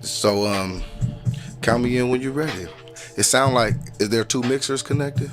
So, count me in when you're ready. It sound like, is there two mixers connected?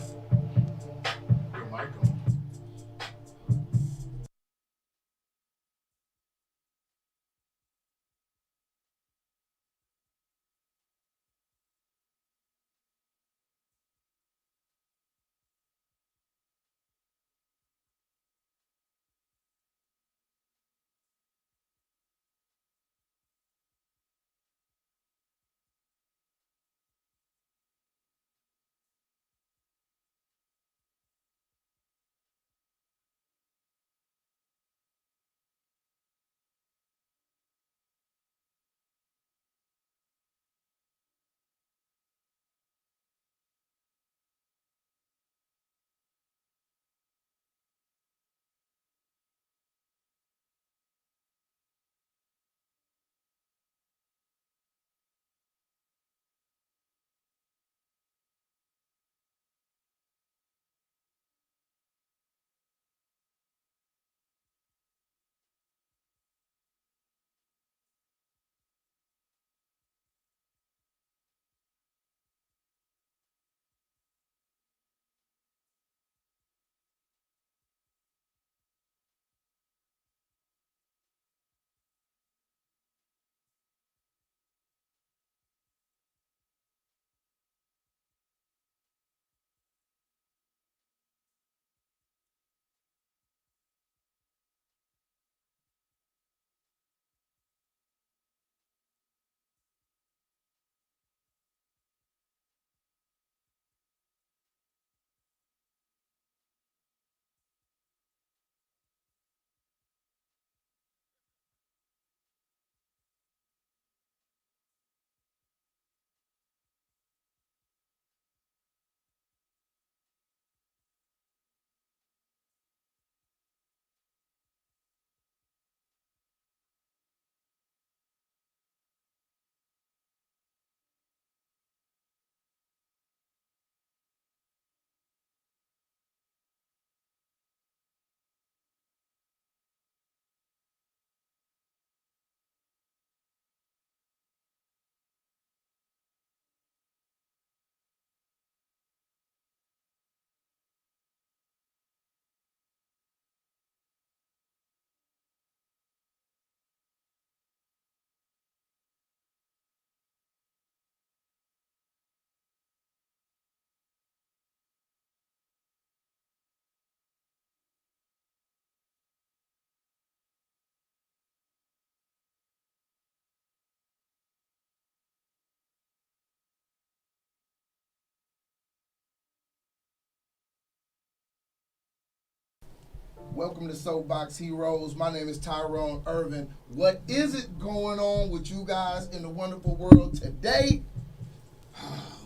Welcome to Soapbox Heroes. My name is Tyrone Irvin. What is it going on with you guys in the wonderful world today?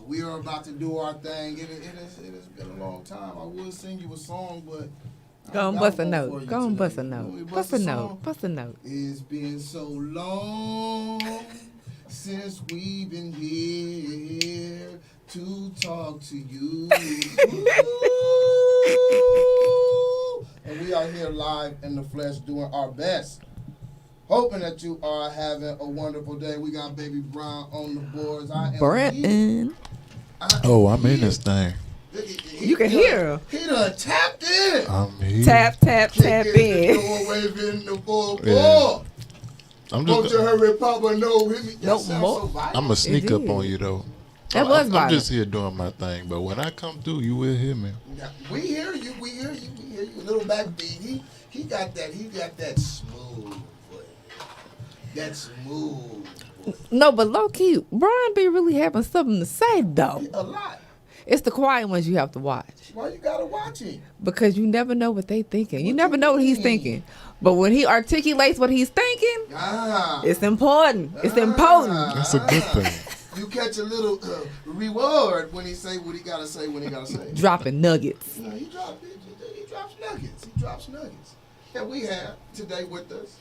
We are about to do our thing. It has been a long time. I would sing you a song, but Go I and got bust a one for note. you Go and today. bust a You want me note. to Bust a a song? note. Bust a note. It's been so long since we've been here to talk to you. And we are here live in the flesh doing our best. Hoping that you are having a wonderful day. We got Baby Brown on the boards. I am here. Brenton. I Oh, am I'm in here. this thing. You can hear him. He done tapped in. I'm here. Tap, tap, tap Kicking the in. door, waving the ball. Yeah. I'm Won't you just. hurry, Papa? No, hit me. That Nope, sounds so mo- violent. I'm gonna sneak up on did. you though. That was I'm violent. just here doing my thing, but when I come through, you will hear me. Yeah, we hear you. We hear you. We hear you. Little backbeat. He got that. He got that smooth. Voice. That smooth. Voice. No, but low key, Brian be really having something to say though. A lot. It's the quiet ones you have to watch Why you gotta watch it? because you never know what they thinking. You What never you know what he's mean? thinking. But when he articulates what he's thinking, Ah. it's important. It's important. That's a good thing. You catch a little reward when he say what he gotta say when he gotta say. Dropping nuggets. You know, he drops nuggets. He drops nuggets. And we have today with us,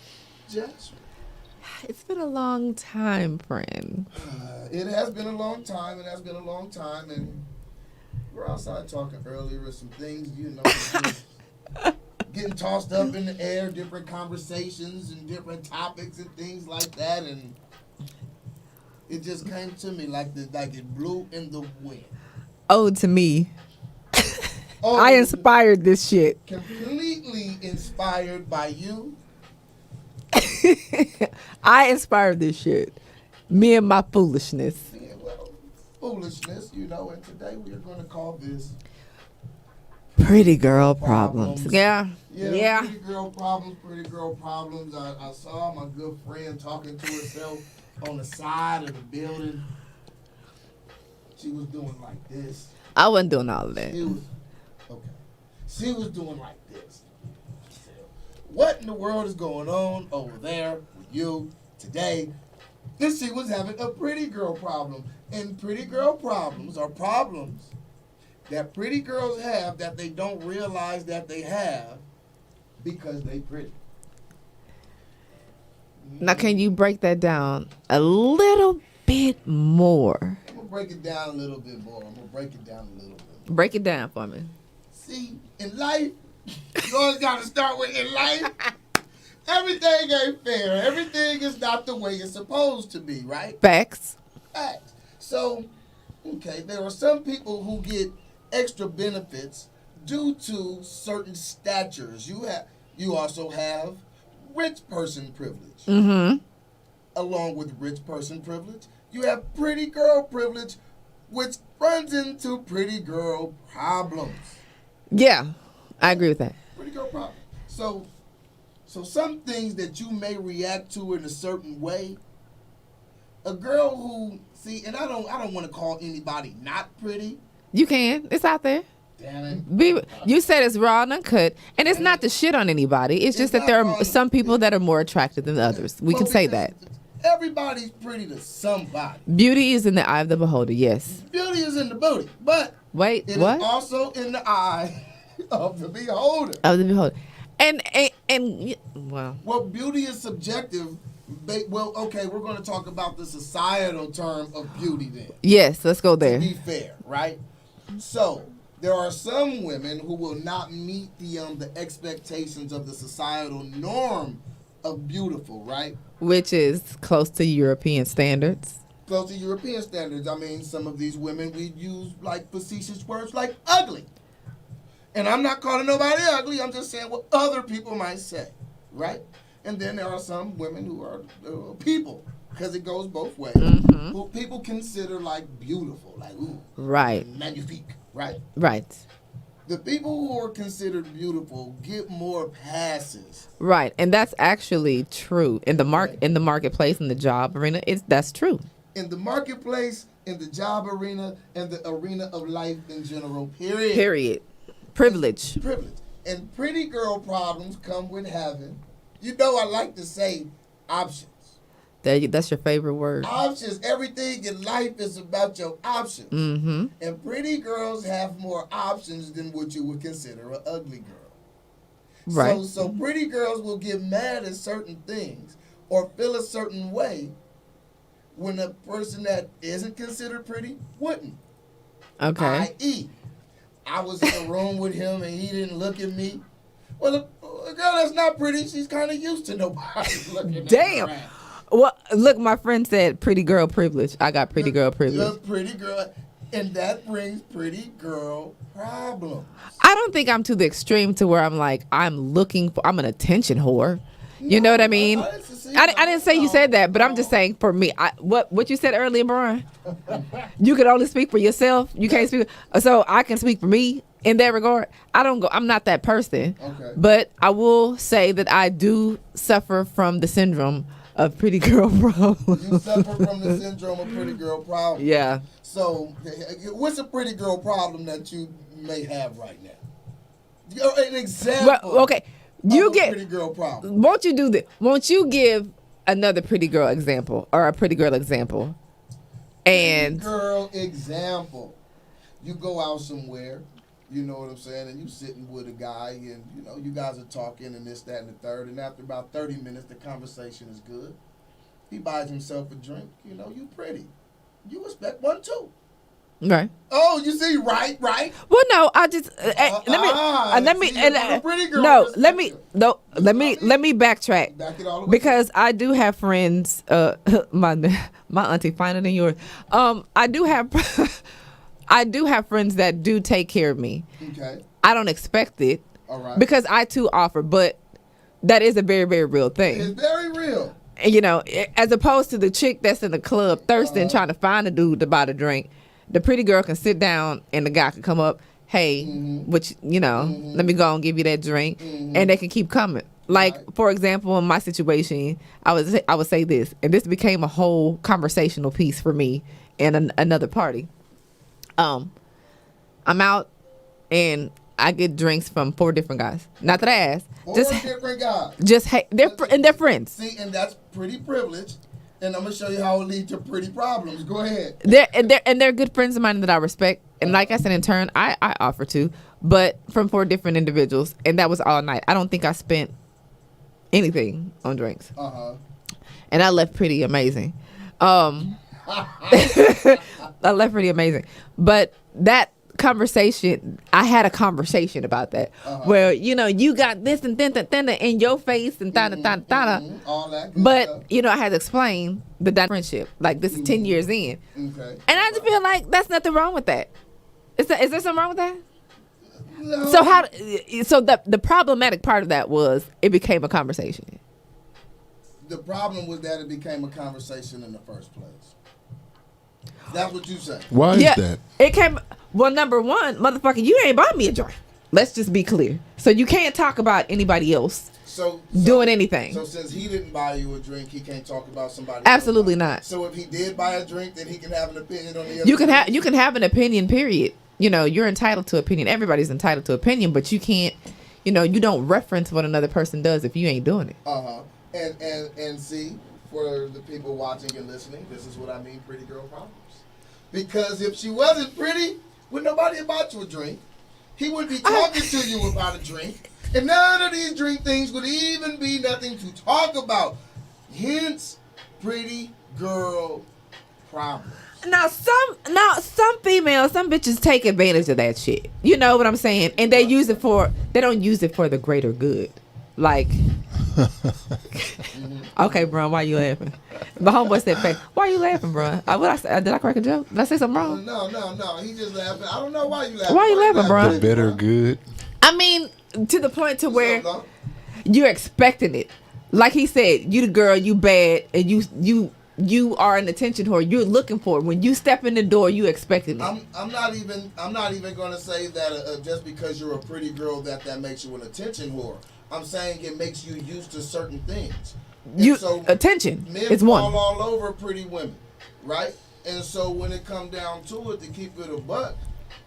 Jasmine. It's been a long time, friend. It has been a long time. It has been a long time, and we're outside talking earlier with some things, you know, getting tossed up in the air, different conversations and different topics and things like that, and It just came to me like it blew in the wind. Ode to me. Oh, I inspired this shit. completely inspired by you. I inspired this shit. Me and my foolishness. Yeah, well, foolishness, you know. And today we are going to call this Pretty girl problems. Yeah. Yeah. Pretty girl problems. Pretty girl problems. I saw my good friend talking to herself on the side of the building. She was doing like this. I wasn't doing all of that. She was doing like this. She said, what in the world is going on over there with you today? And she was having a pretty girl problem. And pretty girl problems are problems that pretty girls have that they don't realize that they have because they pretty. Now, can you break that down a little bit more? I'm going to break it down a little bit more. Break it down for me. See, in life, you always got to start with in life. Everything ain't fair. Everything is not the way it's supposed to be, right? Facts. Facts. So, okay, there are some people who get extra benefits due to certain statures. You also have rich person privilege. Mm-hmm. Along with rich person privilege, you have pretty girl privilege, which runs into pretty girl problems. Yeah, I agree with that. Pretty girl problem. So some things that you may react to in a certain way, a girl who and I don't want to call anybody not pretty. You can. It's out there. Damn it. You said it's raw and uncut, and it's not to shit on anybody. It's just that there are some people that are more attractive than others. We can say that. Everybody's pretty to somebody. Beauty is in the eye of the beholder. Yes. Beauty is in the booty, but wait, it what? is also in the eye of the beholder. Of the beholder, and well. Well, beauty is subjective. Well, okay, we're going to talk about the societal term of beauty then. Yes, let's go there. To be fair, right? So there are some women who will not meet the expectations of the societal norm of beautiful, right? Which is close to European standards. Close to European standards. I mean, some of these women, we use like facetious words like ugly. And I'm not calling nobody ugly. I'm just saying what other people might say, right? And then there are some women who are people, because it goes both ways, who people consider like beautiful, like ooh, right, magnifique, right? Right. The people who are considered beautiful get more passes. Right, and that's actually true in the in the marketplace, in the job arena. That's true. In the marketplace, in the job arena, and the arena of life in general. Period. Period. Privilege. Privilege. And pretty girl problems come with having, you know, I like to say options. That's your favorite word. Options. Everything in life is about your options. Mm-hmm. And pretty girls have more options than what you would consider an ugly girl. Right. So pretty girls will get mad at certain things or feel a certain way when a person that isn't considered pretty wouldn't. Okay. I.e., I was in a room with him and he didn't look at me. Well, a girl that's not pretty, she's kind of used to nobody looking at her. Damn. Well, look, my friend said pretty girl privilege. I got pretty girl privilege. Pretty girl, and that brings pretty girl problems. I don't think I'm to the extreme to where I'm like, I'm an attention whore. You know what I mean? I didn't say you said that, but I'm just saying for me, what you said earlier, Brian, you can only speak for yourself. You can't speak. So I can speak for me in that regard. I'm not that person. Okay. But I will say that I do suffer from the syndrome of pretty girl problem. You suffer from the syndrome of pretty girl problem. Yeah. So, what's a pretty girl problem that you may have right now? An example. Well, okay. You get pretty girl problem. Won't you do this? Won't you give another pretty girl example or a pretty girl example? And pretty girl example. You go out somewhere, you know what I'm saying, and you sitting with a guy, and you know you guys are talking and this, that, and the third, and after about 30 minutes, the conversation is good. He buys himself a drink. You know, you pretty. You expect one too. Right. Oh, you see, right. Well, no, I just let me backtrack Back it all the way. because I do have friends. My auntie finer than yours. I do have friends that do take care of me. Okay. I don't expect it. All right. Because I too offer, but that is a very, very real thing. It's very real. And, you know, as opposed to the chick that's in the club thirsting, trying to find a dude to buy the drink. The pretty girl can sit down and the guy can come up, hey, which, you know, let me go and give you that drink. And they can keep coming. Like, for example, in my situation, I would say this, and this became a whole conversational piece for me in another party. I'm out and I get drinks from 4 different guys. Not that I asked. 4 different guys. They're friends. See, and that's pretty privileged. And I'm gonna show you how it leads to pretty problems. Go ahead. They're good friends of mine that I respect. And like I said, in turn, I offer to, but from 4 different individuals, and that was all night. I don't think I spent anything on drinks. And I left pretty amazing. I left pretty amazing. But that conversation, I had a conversation about that, where, you know, you got this and then in your face and all that good stuff. you know, I had to explain the friendship. Like, this is 10 years in. Okay. And I just feel like that's nothing wrong with that. Is there something wrong with that? No. So the problematic part of that was it became a conversation. The problem was that it became a conversation in the first place. That's what you say. Why is that? It came. Well, number one, motherfucker, you ain't bought me a drink. Let's just be clear. So you can't talk about anybody else doing anything. So since he didn't buy you a drink, he can't talk about somebody else. Absolutely not. So if he did buy a drink, then he can have an opinion on the other. You can have an opinion, period. You know, you're entitled to opinion. Everybody's entitled to opinion, but you can't, you know, you don't reference what another person does if you ain't doing it. And see, for the people watching and listening, this is what I mean, pretty girl problems. Because if she wasn't pretty, would nobody have bought you a drink? He would be talking to you about a drink, and none of these drink things would even be nothing to talk about. Hence, pretty girl problems. Now some females, some bitches take advantage of that shit. You know what I'm saying? And they don't use it for the greater good. Like, okay, bro, why you laughing? My homeboy said, "Why you laughing, bro? Did I crack a joke? Did I say something wrong?" No. He just laughing. I don't know why you laughing. Why you laughing, bro? The better good. I mean, to the point to where you're expecting it. Like he said, you the girl, you bad, and you are an attention whore. You're looking for it. When you step in the door, you expecting it. I'm not even gonna say that just because you're a pretty girl that makes you an attention whore. I'm saying it makes you used to certain things. Attention. Men It's fall one. all over pretty women, right? And so when it comes down to it, to keep it a buck,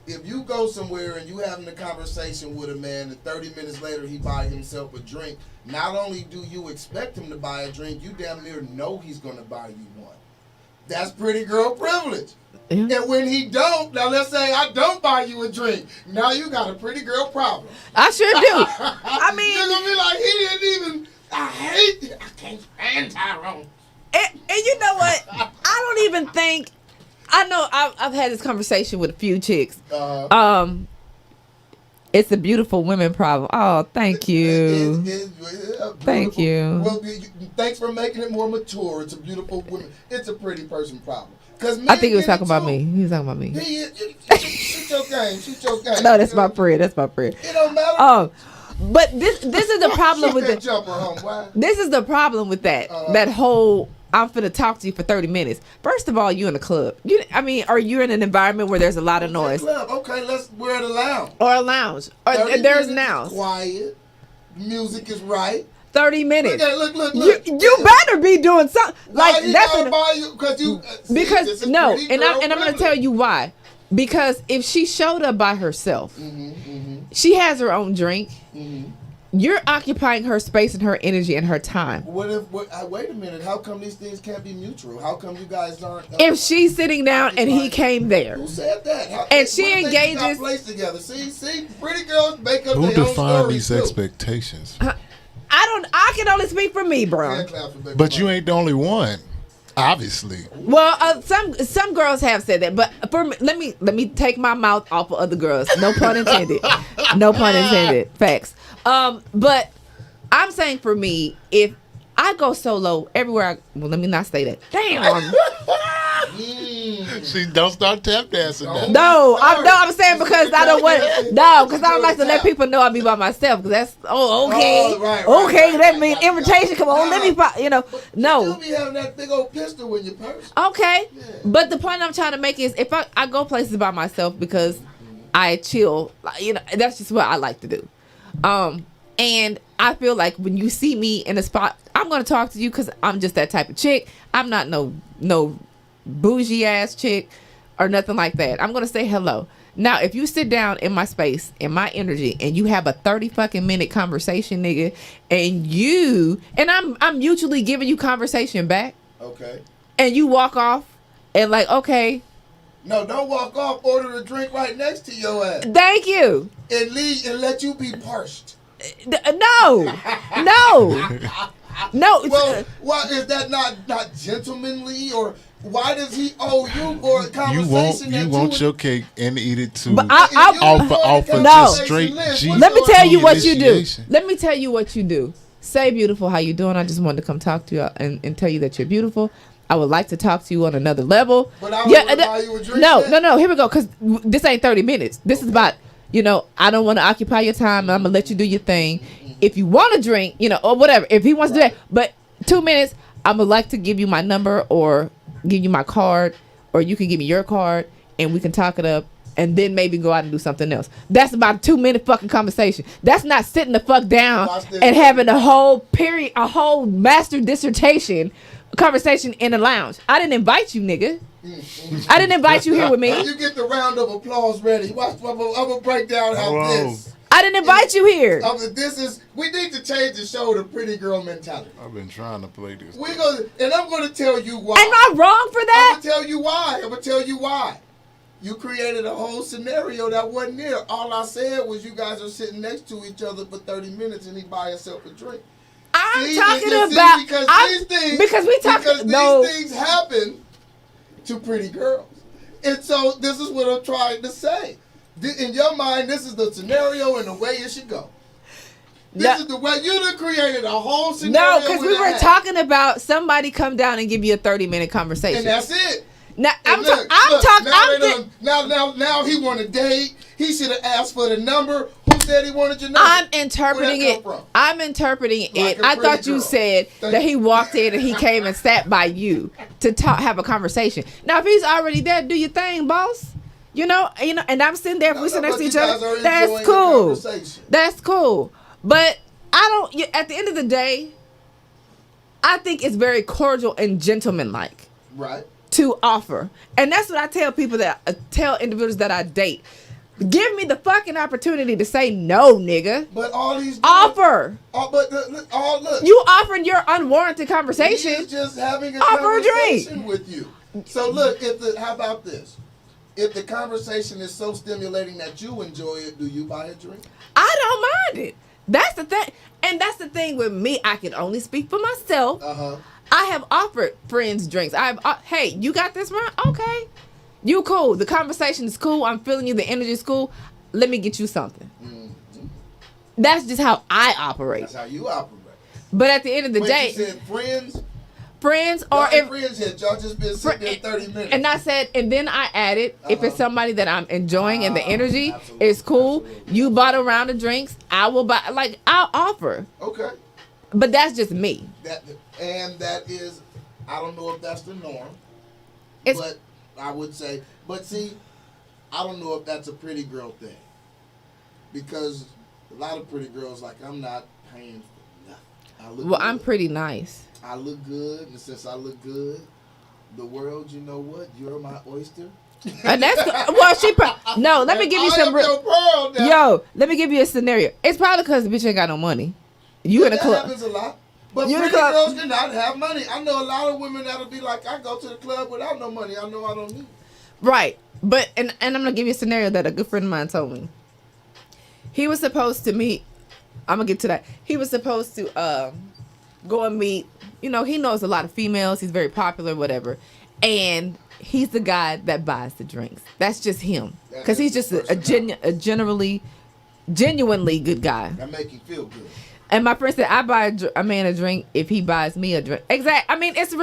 if you go somewhere and you having a conversation with a man and 30 minutes later he buy himself a drink, not only do you expect him to buy a drink, you damn near know he's gonna buy you one. That's pretty girl privilege. Yeah. And when he don't, now let's say I don't buy you a drink, now you got a pretty girl problem. I sure do. I mean, you're gonna be like, he didn't even. I hate it. I can't stand Tyrone. And you know what? I don't even think. I know I've had this conversation with a few chicks. It's a beautiful women problem. Oh, thank you. Thank you. Well, thanks for making it more mature. It's a beautiful woman. It's a pretty person problem. I think he was talking about me. He was talking about me. Shoot your game. Shoot your game. No, that's my friend. That's my friend. It don't matter. But this is the problem with it. This is the problem with that. That whole I'm finna talk to you for 30 minutes. First of all, you in a club. Or you're in an environment where there's a lot of noise. Club. Okay, we're at a lounge. Or a lounge. Or there's now. Quiet. Music is right. 30 minutes. Okay, look. You better be doing something. Like that's and I'm gonna tell you why. Because if she showed up by herself, she has her own drink. You're occupying her space and her energy and her time. Wait a minute. How come these things can't be mutual? How come you guys aren't? If she's sitting down and he came there. Who said that? And she engages. Place together. See, pretty girls make up Who their own define these stories, expectations? I can only speak for me, bro. But you ain't the only one. Obviously. Well, some girls have said that, but for me, let me take my mouth off of other girls. No pun intended. No pun intended. Facts. But I'm saying for me, if I go solo everywhere, well, let me not say that. Damn. See, don't start tap dancing now. No, I'm saying because I don't want because I don't like to let people know I be by myself. Because that's okay, Oh, right, okay. That means right. invitation. Come on, let me, no. You be having that big old pistol in your purse. Okay, but the point I'm trying to make is if I go places by myself because I chill, that's just what I like to do. And I feel like when you see me in a spot, I'm gonna talk to you because I'm just that type of chick. I'm not no bougie ass chick or nothing like that. I'm gonna say hello. Now, if you sit down in my space, in my energy, and you have a 30 fucking minute conversation, nigga, and I'm mutually giving you conversation back. Okay. And you walk off and like, okay. No, don't walk off. Order a drink right next to your ass. Thank you. And leave and let you be parched. No. Well, why is that not gentlemanly, or why does he owe you for a conversation? You want your cake and eat it too. But offer No. just straight G. Let me tell you what you do. Initiation. Let me tell you what you do. Say, beautiful, how you doing? I just wanted to come talk to you and tell you that you're beautiful. I would like to talk to you on another level. But I would buy you a drink. No. Here we go. Because this ain't 30 minutes. This is about, I don't want to occupy your time. I'm going to let you do your thing. If you want to drink, or whatever. If he wants to do that. But 2 minutes, I would like to give you my number or give you my card. Or you can give me your card. And we can talk it up. And then maybe go out and do something else. That's about a 2 minute fucking conversation. That's not sitting the fuck down and having a whole master dissertation conversation in a lounge. I didn't invite you, nigga. I didn't invite you here with me. You get the round of applause ready. Watch, I'm gonna break down how this. I didn't invite you here. We need to change the show to pretty girl mentality. I've been trying to play this. And I'm gonna tell you why. Am I wrong for that? I'm gonna tell you why. You created a whole scenario that wasn't there. All I said was you guys are sitting next to each other for 30 minutes and he buy himself a drink. These things happen to pretty girls. And so this is what I'm trying to say. In your mind, this is the scenario and the way it should go. This is the way you done created a whole scenario. No, because we were talking about somebody come down and give you a 30-minute conversation. And that's it. Now Now he want a date. He should have asked for the number. Who said he wanted your number? I'm interpreting it. I thought you said that he walked in and he came and sat by you to have a conversation. Now if he's already there, do your thing, boss. And I'm sitting there. If we sit next to each other, that's cool. That's cool. But I don't. At the end of the day, I think it's very cordial and gentlemanlike. Right. To offer. And that's what I tell people tell individuals that I date. Give me the fucking opportunity to say no, nigga. But all these offer. Look. You offering your unwarranted conversation. He's just having a offer conversation a drink with you. So look, how about this? If the conversation is so stimulating that you enjoy it, do you buy a drink? I don't mind it. That's the thing. And that's the thing with me. I can only speak for myself. I have offered friends drinks. Hey, you got this round? Okay. You cool. The conversation is cool. I'm feeling you. The energy is cool. Let me get you something. Mm-hmm. That's just how I operate. That's how you operate. But at the end of the day, you said friends, or if friends yet, y'all just been sitting there 30 minutes. And I said, and then I added, if it's somebody that I'm enjoying and the energy is cool, you bought a round of drinks, I will buy. Like I'll offer. Okay. But that's just me. That is, I don't know if that's the norm. But I would say, I don't know if that's a pretty girl thing. Because a lot of pretty girls, like, I'm not paying for nothing. Well, I'm pretty nice. I look good, and since I look good, the world, you know what? You're my oyster. And that's no. Let me give you some. Let me give you a scenario. It's probably because the bitch ain't got no money. You in a club. That happens a lot. But pretty girls cannot have money. I know a lot of women that'll be like, I go to the club without no money. I know I don't need it. Right. But, and I'm going to give you a scenario that a good friend of mine told me. He was supposed to meet, I'm going to get to that. He was supposed to go and meet you know, he knows a lot of females. He's very popular, whatever. And he's the guy that buys the drinks. That's just him. Because he's just a genuinely good guy. That make you feel good. And my friend said, I buy a man a drink if he buys me a drink. Exactly. I mean, it's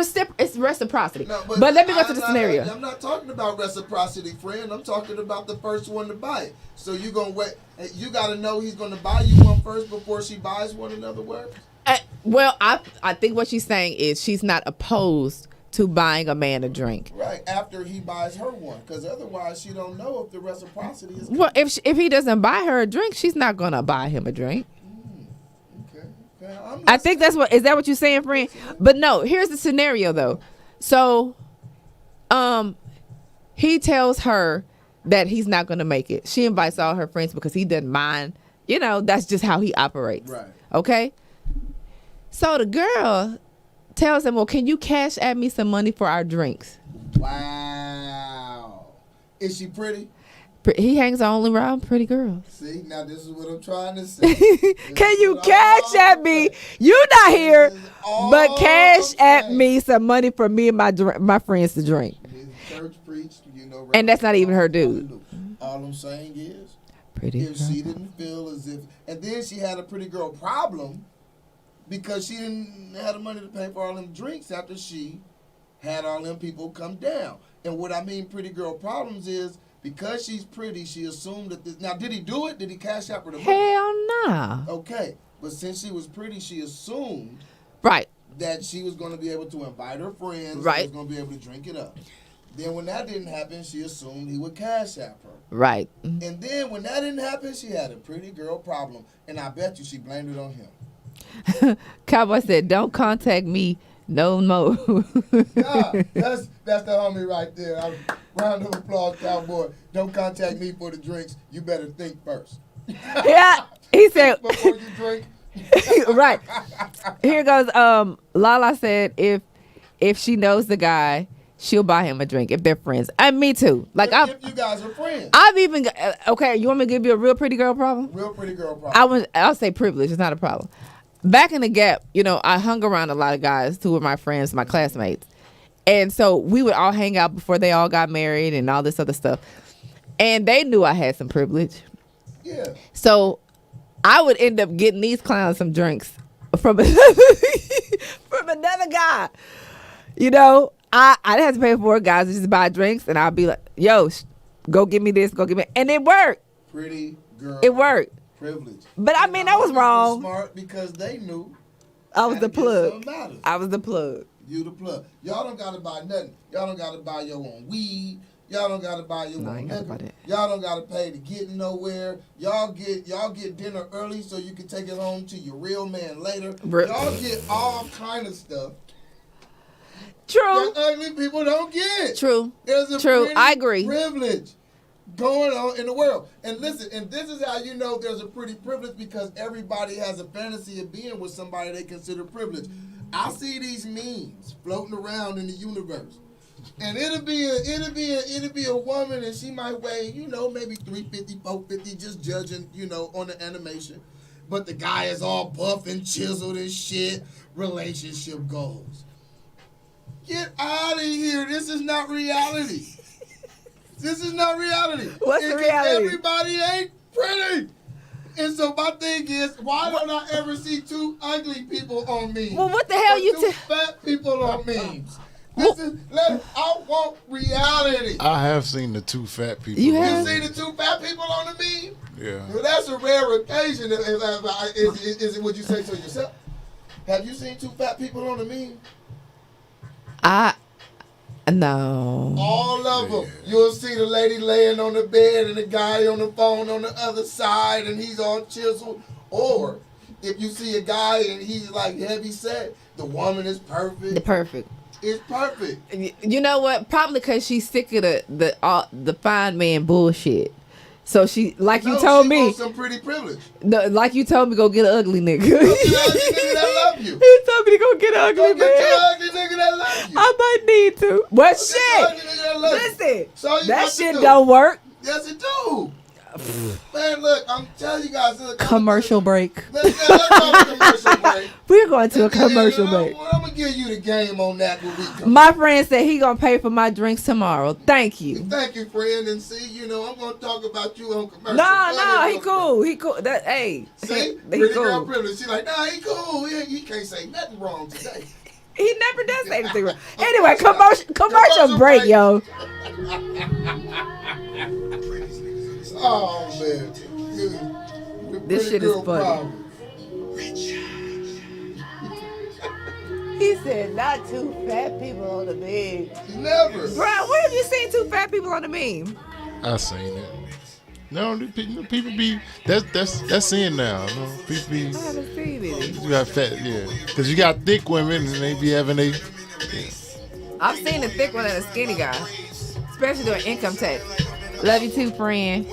reciprocity. No, but let me go to the scenario. I'm not talking about reciprocity, friend. I'm talking about the first one to buy it. So you gonna wait. You got to know he's gonna buy you one first before she buys one. In other words. Well, I think what she's saying is she's not opposed to buying a man a drink. Right after he buys her one, because otherwise she don't know if the reciprocity is. Well, if he doesn't buy her a drink, she's not gonna buy him a drink. I think is that what you're saying, friend? But no, here's the scenario though. So, he tells her that he's not going to make it. She invites all her friends because he doesn't mind. You know, that's just how he operates. Right. Okay. So the girl tells him, well, can you cash at me some money for our drinks? Wow. Is she pretty? He hangs only around pretty girls. See, now this is what I'm trying to say. Can you cash at me? You're not here, but cash at me some money for me and my friends to drink. Church preached, you know, and that's not even her dude. All I'm saying is, pretty if she didn't feel as if, and then she had a pretty girl problem because she didn't have the money to pay for all them drinks after she had all them people come down. And what I mean pretty girl problems is, because she's pretty, she assumed that this... Now, did he do it? Did he cash out for the money? Hell nah. Okay. But since she was pretty, she assumed... Right. ...that she was going to be able to invite her friends. Right. And was going to be able to drink it up. Then when that didn't happen, she assumed he would cash out her. Right. And then when that didn't happen, she had a pretty girl problem. And I bet you she blamed it on him. Cowboy said, don't contact me no more. Yeah, that's the homie right there. Round of applause, Cowboy. Don't contact me for the drinks. You better think first. Yeah, he said. Before you drink. Right. Here goes. Lala said if she knows the guy, she'll buy him a drink if they're friends. And me too. Like if you guys are friends. I've even okay. You want me to give you a real pretty girl problem? Real pretty girl problem. I'll say privilege. It's not a problem. Back in the Gap, you know, I hung around a lot of guys who were my friends, my classmates. And so we would all hang out before they all got married and all this other stuff. And they knew I had some privilege. Yeah. So I would end up getting these clowns some drinks from another guy. You know, I didn't have to pay for it. Guys would just buy drinks and I'd be like, yo, go get me this, go get me. And it worked. Pretty girl. It worked. Privilege. But I mean, that was wrong. Smart because they knew. I was the plug. I was the plug. You the plug. Y'all don't gotta buy nothing. Y'all don't gotta buy your own weed. Y'all don't gotta buy your own liquor. Y'all don't gotta pay to get nowhere. Y'all get dinner early so you can take it home to your real man later. Y'all get all kind of stuff. True. That ugly people don't get. True. There's a True. I agree. Privilege going on in the world. And listen, and this is how you know there's a pretty privilege, because everybody has a fantasy of being with somebody they consider privileged. I see these memes floating around in the universe. And it'll be a woman, and she might weigh, you know, maybe 350, 450, just judging, you know, on the animation. But the guy is all buff and chiseled and shit. Relationship goals. Get out of here. This is not reality. This is not reality. What's the reality? Everybody ain't pretty. And so my thing is, why don't I ever see two ugly people on memes? Well, what the hell you two fat people on memes? I want reality. I have seen the two fat people. You have? You seen the two fat people on the meme? Yeah. Well, that's a rare occasion. Is it what you say to yourself? Have you seen two fat people on the meme? No. All of them. You'll see the lady laying on the bed and the guy on the phone on the other side and he's all chiseled. Or if you see a guy and he's like heavy set, the woman is perfect. Perfect. It's perfect. You know what? Probably because she's sick of the fine man bullshit. So she, like you told me, wants some pretty privilege. Like you told me, go get an ugly nigga. Go get an ugly nigga that love you. He told me to go get an ugly man. Go get your ugly nigga that love you. I might need to. What shit? Listen, that shit don't work. Yes, it do. Man, look, I'm telling you guys. Look, Commercial break. Let's go to commercial break. We're going to a commercial break. I'm going to give you the game on that when we come. My friend said he gonna pay for my drinks tomorrow. Thank you. Thank you, friend. And see, I'm going to talk about you on commercial. No, he cool. He cool. See? He Pretty girl cool. privilege. She like, nah, he cool. He can't say nothing wrong today. He never does say anything wrong. Anyway, commercial break, yo. Oh, man. This shit is funny. He said, not two fat people on the meme. Never. Bro, where have you seen two fat people on the meme? I seen it. No, people be that's in now. No, people be. I haven't seen it. You got fat, yeah. Because you got thick women and they be having a. I've seen a thick one and a skinny guy, especially doing income tax. Love you too, friend.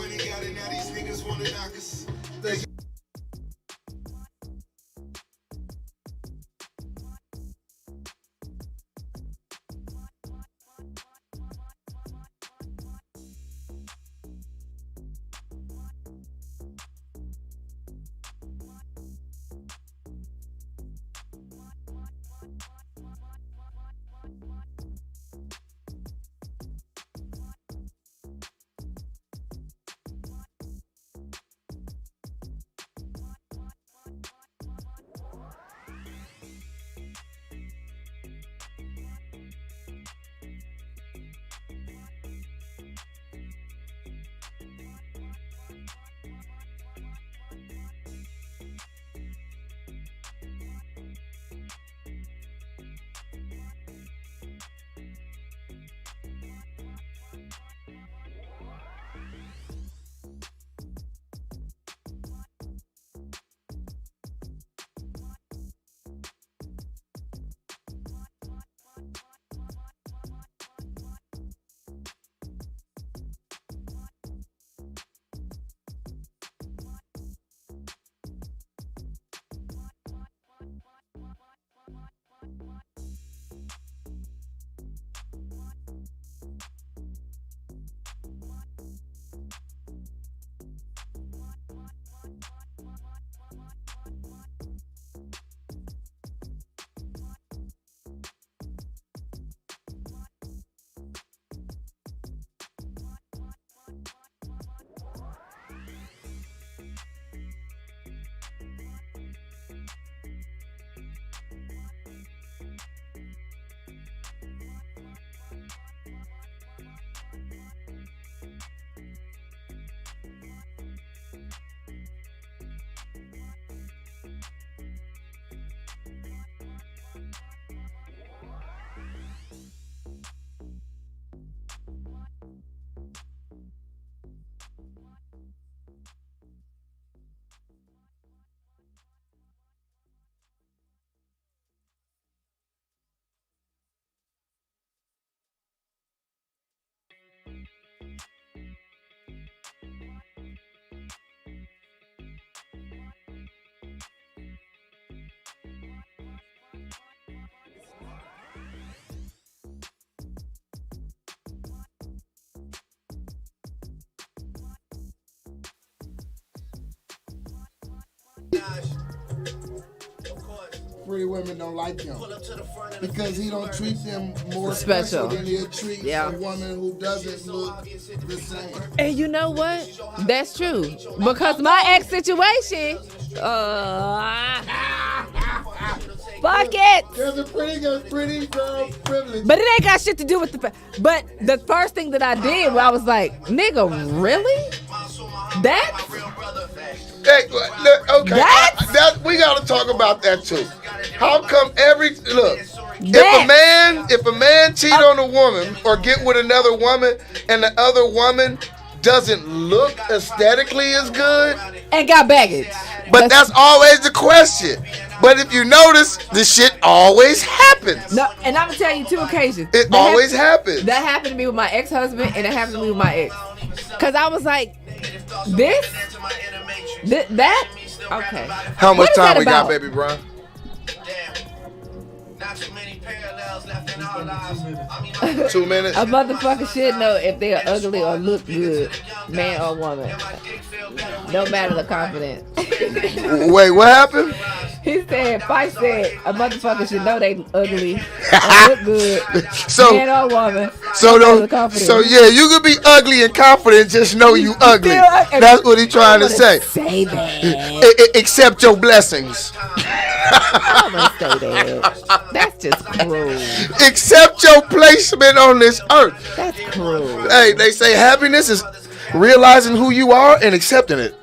Pretty women don't like him because he don't treat them more Special. special than he'll treat Yeah. a woman who doesn't look the same. And you know what? That's true. Because my ex situation, fuck it. There's a pretty girl privilege. But it ain't got shit to do with but the first thing that I did, I was like, nigga, really? That? Hey, look, okay, That? we gotta talk about that too. How come That? if a man cheat on a woman or get with another woman and the other woman doesn't look aesthetically as good, And got baggage. but that's always the question. But if you notice, this shit always happens. No, and I'm gonna tell you 2 occasions. It always happens. That happened to me with my ex-husband, and it happened to me with my ex. Cause I was like, that? Okay. How much What is time that we got, about? baby Brian? 2 minutes. A motherfucker should know if they are ugly or look good, man or woman. No matter the confidence. Wait, what happened? He said, Fife said, a motherfucker should know they ugly or look good, So, man or woman. so no matter don't. the confidence. So yeah, you could be ugly and confident. Just know you ugly. That's what he trying to say. Say that. Accept your blessings. I'm gonna say that. That's just cruel. Accept your placement on this earth. That's cruel. Hey, they say happiness is realizing who you are and accepting it.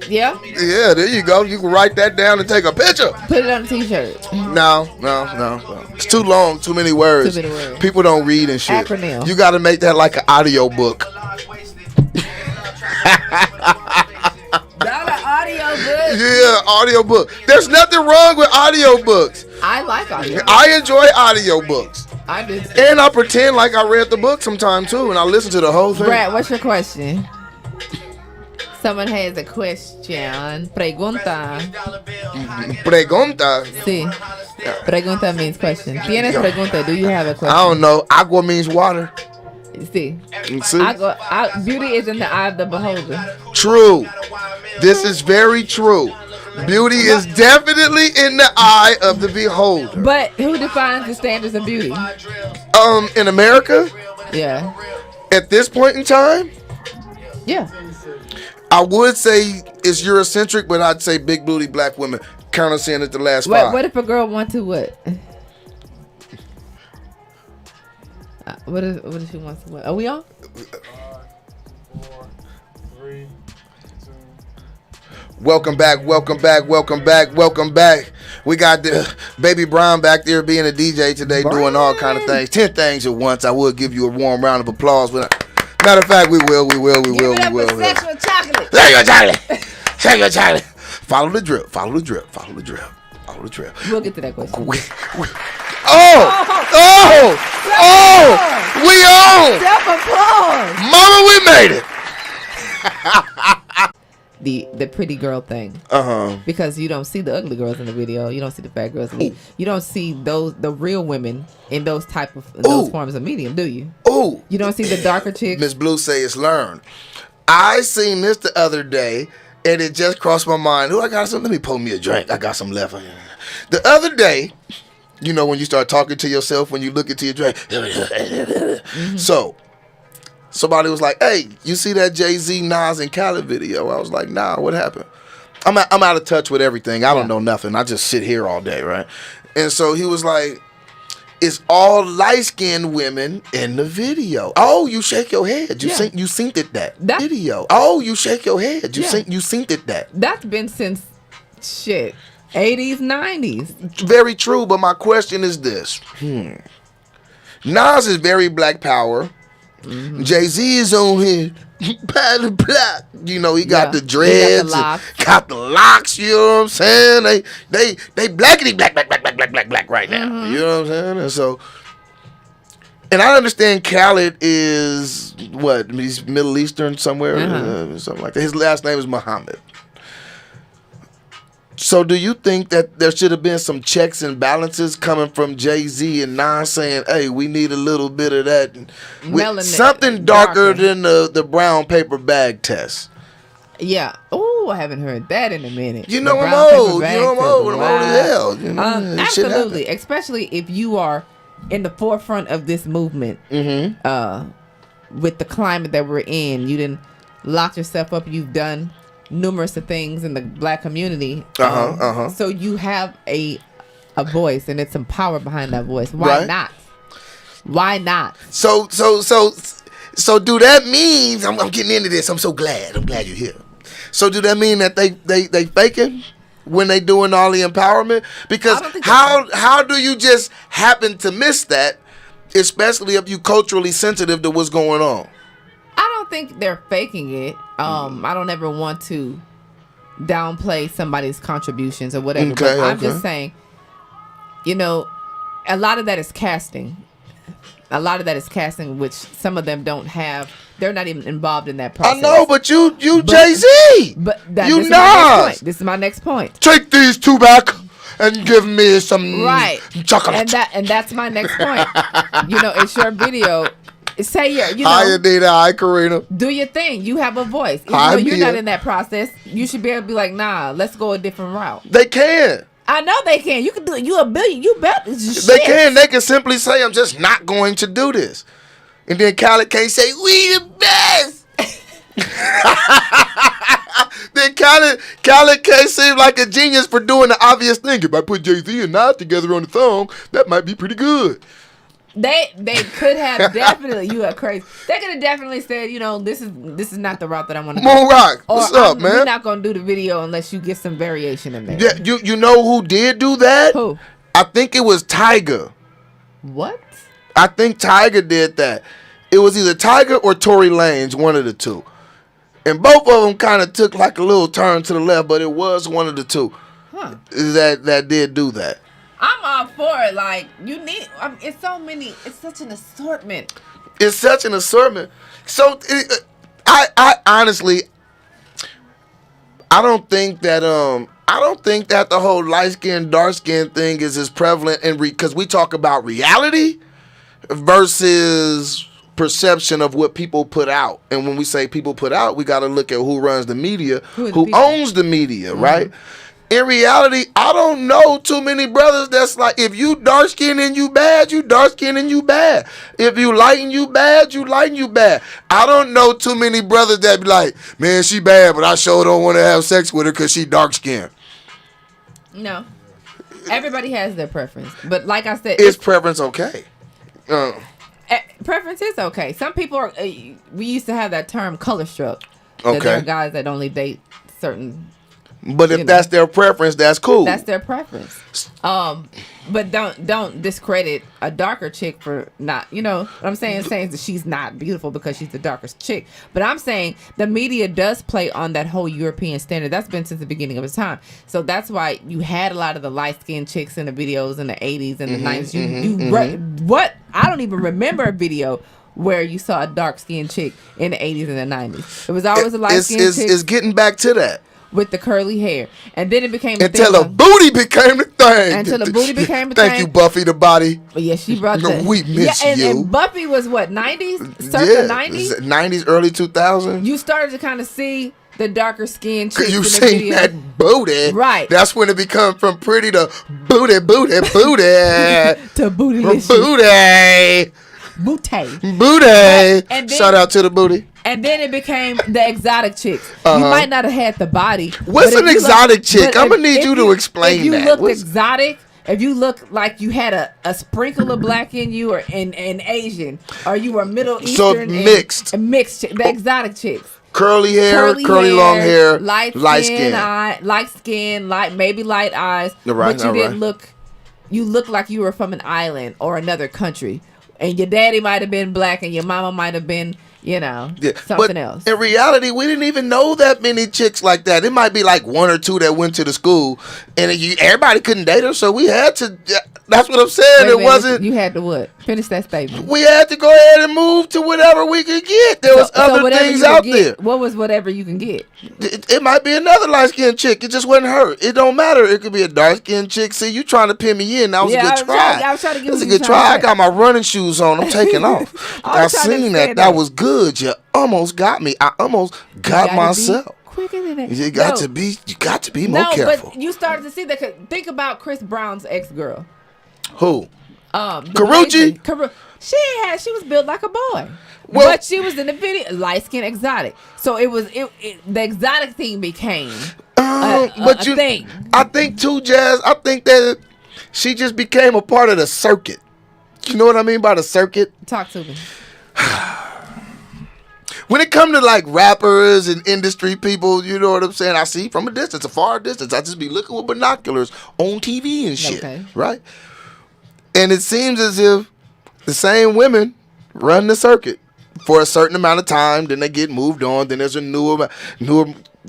Yeah? Yeah, there you go. You can write that down and take a picture. Put it on a t-shirt. No. It's too long, too many words. Too many words. People don't read and shit. Acronym. You got to make that like an audio book. Not an audio book. Yeah, audio book. There's nothing wrong with audio books. I like audio. I enjoy audio books. I do. And I pretend like I read the book sometime too, and I listen to the whole thing. Brad, what's your question? Someone has a question. Pregunta. Pregunta. Sí. Pregunta means question. Tienes pregunta. Do you have a I question? don't know. Agua means water. See. See? Beauty is in the eye of the beholder. True. This is very true. Beauty is definitely in the eye of the beholder. But who defines the standards of beauty? In America, Yeah. at this point in time, Yeah. I would say it's Eurocentric, but I'd say big booty black women. Kind of saying it the last five. What if a girl wants to what? What if she wants to what? Are we on? 4, 3, 2. Welcome back. We got the Baby Brown back there being a DJ today, doing all kind of things. 10 things at once. I would give you a warm round of applause, but matter of fact, we will. Give it up for sexual chocolate. Sexual chocolate. Follow the drip. We'll get to that question. We on. Self-applause. Mama, we made it. The pretty girl thing. Because you don't see the ugly girls in the video. You don't see the fat girls. You don't see the real women in those forms of medium, do you? Ooh. You don't see the darker chicks. Miss Blue say it's learned. I seen this the other day, and it just crossed my mind. I got some. Let me pour me a drink. I got some left. The other day, you know when you start talking to yourself when you look into your drink. So, somebody was like, "Hey, you see that Jay-Z, Nas, and Khaled video?" I was like, "Nah, what happened?" I'm out of touch with everything. I don't know nothing. I just sit here all day, right? And so he was like, "It's all light-skinned women in the video." Oh, you shake your head. You synced it that video. Oh, you shake your head. You synced it that. That's been since shit 80s, 90s. Very true, but my question is this. Nas is very black power. Jay-Z is on here. Black. You know, he got the dreads, got the locks, you know what I'm saying? They blackity black right now. You know what I'm saying? And so, and I understand Khaled is what? He's Middle Eastern somewhere, something like that. His last name is Muhammad. So do you think that there should have been some checks and balances coming from Jay-Z and Nas saying, "Hey, we need a little bit of that, with something darker than the brown paper bag test"? Yeah. Oh, I haven't heard that in a minute. You know I'm old. I'm old as hell. You know, absolutely, especially if you are in the forefront of this movement. With the climate that we're in, you didn't lock yourself up. You've done numerous of things in the black community. So you have a voice, and it's some power behind that voice. Why not? Why not? So do that mean I'm getting into this? I'm so glad. I'm glad you're here. So do that mean that they faking when they doing all the empowerment? Because how do you just happen to miss that, especially if you culturally sensitive to what's going on? I don't think they're faking it. I don't ever want to downplay somebody's contributions or whatever. But I'm just saying, you know, a lot of that is casting. Which some of them don't have. They're not even involved in that process. I know, but you Jay-Z. But you Nas. This is my next point. Take these two back and give me some chocolate. And that's my next point. It's your video. Say Hi, Anita. Hi, Karina. do your thing. You have a voice. Even Hi, though you're Mia. not in that process, you should be able to be like, nah, let's go a different route. They can. I know they can. You can do it. You a billion. You bet. They can. They can simply say, I'm just not going to do this. And then Khaled can't say, we the best. Then Khaled can't seem like a genius for doing the obvious thing. If I put Jay-Z and Nas together on the song, that might be pretty good. They could have definitely. You are crazy. They could have definitely said, this is not the route that I want to go. Moon Rock, what's up, man? We're not gonna do the video unless you get some variation in there. Yeah, you know who did do that? Who? I think it was Tyga. What? I think Tyga did that. It was either Tyga or Tory Lanez, one of the two. And both of them kind of took like a little turn to the left, but it was one of the two that did do that. I'm all for it. Like, it's so many. It's such an assortment. It's such an assortment. So, I honestly, I don't think that the whole light skin, dark skin thing is as prevalent because we talk about reality versus perception of what people put out. And when we say people put out, we got to look at who runs the media, who owns the media, right? In reality, I don't know too many brothers that's like, if you dark skinned and you bad, you dark skinned and you bad. If you light and you bad, you light and you bad. I don't know too many brothers that be like, man, she bad, but I sure don't want to have sex with her because she dark skinned. No. Everybody has their preference. But like I said, is preference okay? Preference is okay. Some people are. We used to have that term color struck. That there are guys that only date certain. But if that's their preference, that's cool. That's their preference. But don't discredit a darker chick for not. You know what I'm saying? Saying that she's not beautiful because she's the darkest chick. But I'm saying the media does play on that whole European standard. That's been since the beginning of its time. So that's why you had a lot of the light skinned chicks in the videos in the 80s and the 90s. What? I don't even remember a video where you saw a dark skinned chick in the 80s and the 90s. It was always a light skinned chick. It's getting back to that. With the curly hair. And then it became a thing. Until the booty became the thing. Until the booty became a thing. Thank you, Buffy the Body. But yeah, she brought the... We miss you. And Buffy was what, 90s? Circa 90s? 90s, early 2000s. You started to kind of see the darker skin chicks you in the seen video. that booty. Right. That's when it become from pretty to booty. To bootylicious. Booty. And then, shout out to the booty. And then it became the exotic chicks. You might not have had the body. What's an exotic chick? I'm going to need you to explain that. If you looked exotic, if you looked like you had a sprinkle of black in you or in Asian, or you were Middle Eastern. So mixed. Mixed. The exotic chicks. Curly hair, curly long hair, light skin, maybe light eyes. But you didn't look, you looked like you were from an island or another country. And your daddy might have been black and your mama might have been, something else. In reality, we didn't even know that many chicks like that. It might be like one or two that went to the school, and everybody couldn't date her, so we had to. That's what I'm saying. Wasn't. You had to what? Finish that statement. We had to go ahead and move to whatever we could get. There was other things out there. What was whatever you can get? It might be another light skinned chick. It just wasn't her. It don't matter. It could be a dark skinned chick. See, you trying to pin me in. That was a good try. I was trying to give That's a good try. I got my running shoes on. I'm taking off. I seen that. That was good. You almost got me. I almost got myself. Quicker than that. You got to be more careful. But you started to see that. Think about Chris Brown's ex-girl. Who? Karuchi. She was built like a boy. Well, but she was in the video light skin exotic. So it was the exotic thing became a thing. I think too, Jazz. I think that she just became a part of the circuit. You know what I mean by the circuit? Talk to me. When it comes to like rappers and industry people, you know what I'm saying? I see from a distance, a far distance. I just be looking with binoculars on TV and shit, right? And it seems as if the same women run the circuit for a certain amount of time. Then they get moved on. Then there's a newer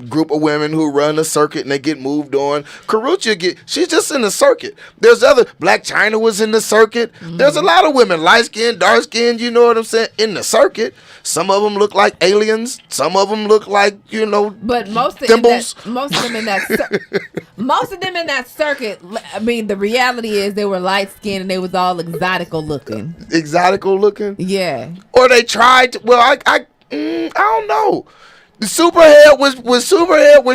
group of women who run the circuit and they get moved on. Karrueche she's just in the circuit. There's other Black China was in the circuit. There's a lot of women, light skinned, dark skinned, you know what I'm saying, in the circuit. Some of them look like aliens. Some of them look like, you know, but most of them in that circuit. I mean, the reality is they were light skinned and they was all exotical looking. Exotical looking? Yeah. Or they tried to, well, I don't know. The Superhead was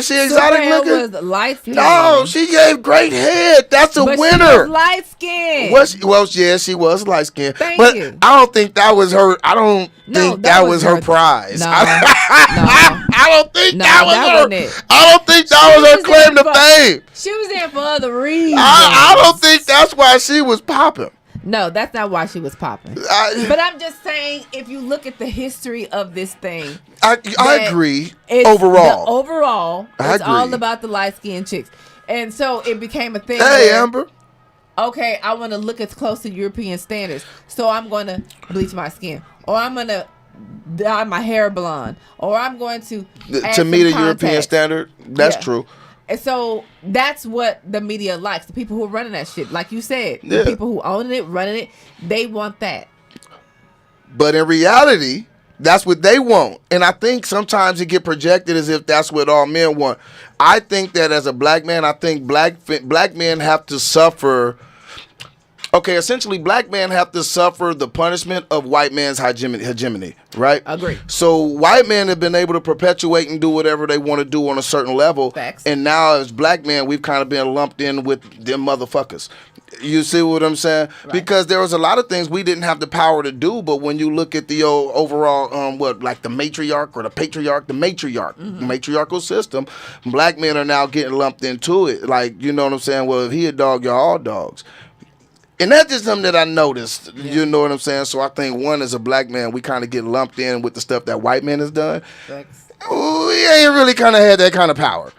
she exotic Superhead looking? Was light skinned. No, she gave great head. That's a but winner. She was light skinned. Well, yeah, she was light skinned. Thank but you. I don't think that was her. I don't think that was her prize. No, I don't think that was her. It. I don't think that was her claim to fame. She was there for other reasons. I don't think that's why she was popping. No, that's not why she was popping. But I'm just saying, if you look at the history of this thing, I agree. Overall, it's all about the light skinned chicks, and so it became a thing. Hey, Amber. Okay, I want to look as close to European standards, so I'm going to bleach my skin, or I'm going to dye my hair blonde, or I'm going to meet a European standard. That's true. And so that's what the media likes. The people who are running that shit, like you said, yeah. The people who own it, running it, they want that. But in reality, that's what they want. And I think sometimes it get projected as if that's what all men want. I think that as a black man, I think black men have to suffer. Okay, essentially, black men have to suffer the punishment of white man's hegemony, right? Agree. So white men have been able to perpetuate and do whatever they want to do on a certain level. Facts. And now as black men, we've kind of been lumped in with them motherfuckers. You see what I'm saying? Right. Because there was a lot of things we didn't have the power to do, but when you look at the overall, like the matriarch or the patriarch, the matriarchal system, black men are now getting lumped into it. Like, you know what I'm saying? Well, if he a dog, you're all dogs. And that's just something that I noticed, You know what I'm saying? So I think, one, as a black man, we kind of get lumped in with the stuff that white man has done. Thanks. We ain't really kind of had that kind of power.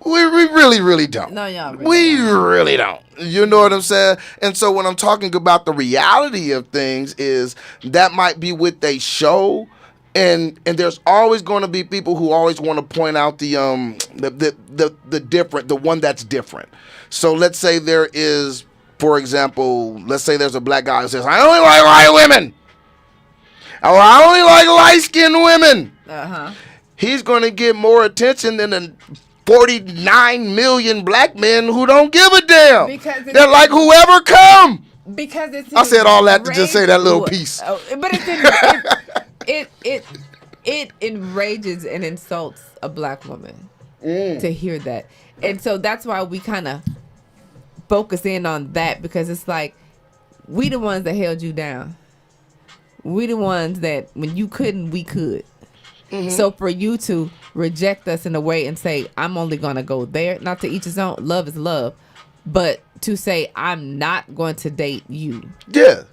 We really don't. No, y'all really don't. You know what I'm saying? And so when I'm talking about the reality of things is that might be what they show. And there's always going to be people who always want to point out the different, the one that's different. So let's say there is, for example, let's say there's a black guy who says, I only like white women. Or I only like light-skinned women. Uh-huh. He's going to get more attention than the 49 million black men who don't give a damn. They're like, whoever come. Because it's I said all that to just say that little piece. But it enrages and insults a black woman to hear that. And so that's why we kind of focus in on that, because it's like, we the ones that held you down. We the ones that when you couldn't, we could. Mm-hmm. So for you to reject us in a way and say, I'm only going to go there, not to each his own, love is love, but to say, I'm not going to date you. Yeah.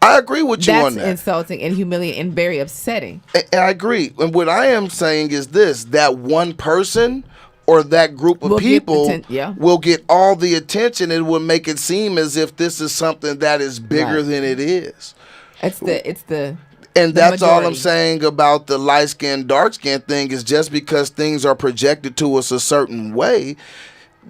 I agree with you on that. That's insulting and humiliating and very upsetting. I agree. And what I am saying is this, that one person or that group of people will get all the attention. It will make it seem as if this is something that is bigger than it is. And that's majority. all I'm saying about the light skin, dark skin thing is just because things are projected to us a certain way,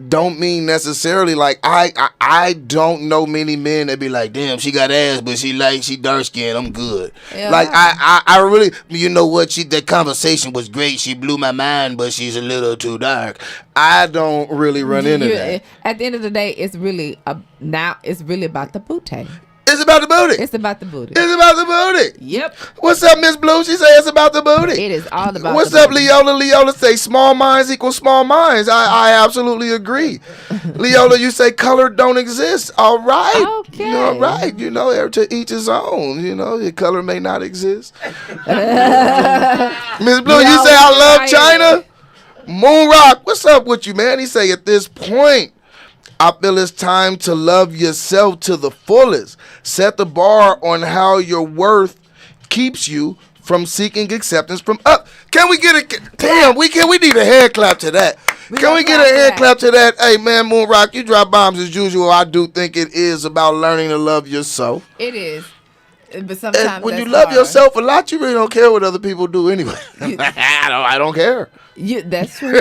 don't mean necessarily like I don't know many men that be like, damn, she got ass, but she dark skinned, I'm good. Yeah. Like I really, you know what, that conversation was great. She blew my mind, but she's a little too dark. I don't really run into that. At the end of the day, it's really about the booty. It's about the booty. It's about the booty. It's about the booty. Yep. What's up, Miss Blue? She say it's about the booty. It is all about What's the up, booty. Leola? Leola say small minds equal small minds. I absolutely agree. Leola, you say color don't exist. All right. Okay. All right. You know, to each his own. You know, your color may not exist. Miss Blue, you say I love China. Moon Rock, what's up with you, man? He say at this point, I feel it's time to love yourself to the fullest. Set the bar on how your worth keeps you from seeking acceptance from up. Can we get a damn? We need a hand clap to that. Can we get a hand clap to that? Hey man, Moon Rock, you drop bombs as usual. I do think it is about learning to love yourself. It is. But sometimes And when you that's love hard. yourself a lot, you really don't care what other people do anyway. I don't care. That's true.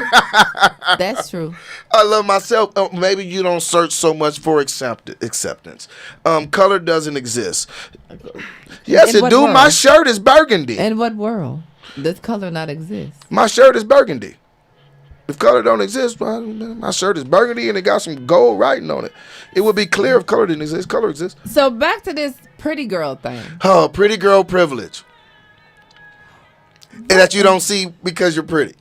That's true. I love myself. Maybe you don't search so much for acceptance. Color doesn't exist. Yes, In it what do. world? My shirt is burgundy. In what world does color not exist? My shirt is burgundy. If color don't exist, well, my shirt is burgundy and it got some gold writing on it. It would be clear if color didn't exist. Color exists. So back to this pretty girl thing. Oh, pretty girl privilege. And that you don't see because you're pretty.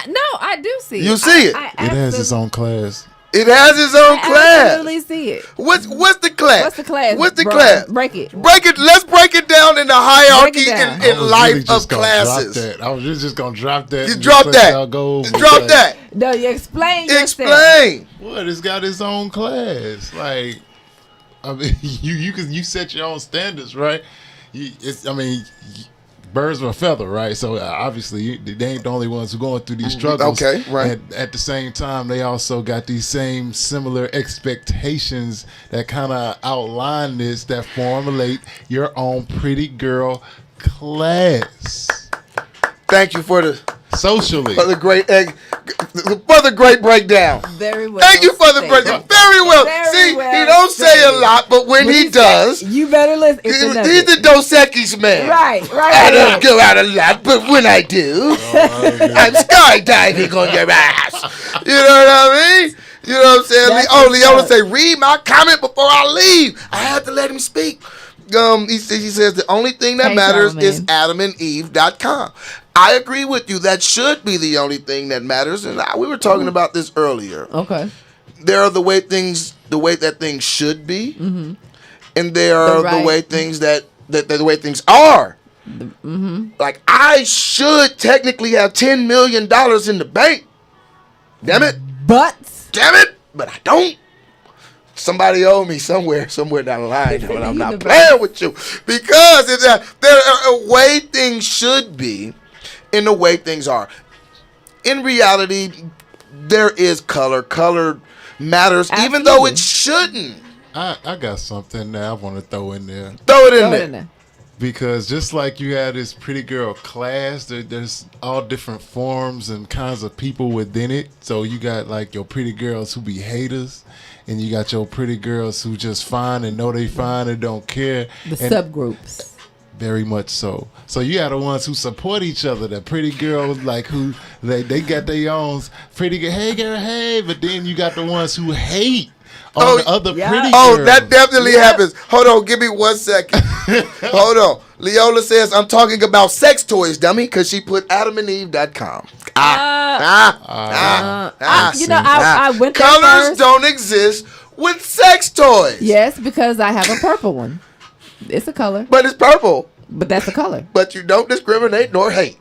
No, I do see it. You see it. It has its own class. It has its own I class. absolutely see it. What's the class? What's the class? What's the bro? class? Break it. Break it. Let's break it down in the hierarchy Break it down. in I was life really of just gonna classes. drop that. I was just gonna drop that. You and drop just let that. y'all go over Drop it. that. No, you explain yourself. Explain. What? It's got its own class. Like, I mean, you set your own standards, right? Birds of a feather, right? So obviously they ain't the only ones who going through these struggles. Okay, right. And at the same time, they also got these same similar expectations that kind of outline this, that formulate your own pretty girl class Thank you for the socially. great breakdown. Very well. Thank you for the stated. breakdown. Very well. Very See, well he don't say a stated. lot, but when he does, You better listen. It's a he's nugget. the Dos Equis man. Right. I don't go out a lot, but when I do, I'm skydiving on your ass. You know what I mean? You know what I'm saying? That's Leola what's say, read my comment before I leave. I had to let him speak. He says the only thing that Hey, matters Solomon. is adamandeve.com. I agree with you. That should be the only thing that matters. And we were talking about this earlier. Okay. There are the way that things should be, and there are the way things the way things are. Like I should technically have $10 million in the bank. Damn it, But but I don't. Somebody owe me somewhere down the line, and I'm not Universe. playing with you because there are a way things should be, and the way things are. In reality, there is color. Color matters, even though it shouldn't. I got something that I want to throw in there. Throw it throw in it there. in there. Because just like you had this pretty girl class, there's all different forms and kinds of people within it. So you got like your pretty girls who be haters, and you got your pretty girls who just fine and know they fine and don't care. The And subgroups. very much so. So you got the ones who support each other. The pretty girls like who they got their own pretty girl, hey girl, hey. But then you got the ones who hate on the other yeah. pretty Oh, girls. that definitely happens. Hold on, give me 1 second. Hold on. Leola says, I'm talking about sex toys, dummy, because she put adamandeve.com. I went there Colors first. don't exist with sex toys. Yes, because I have a purple one. It's a color, But it's purple. but that's a color. But you don't discriminate nor hate.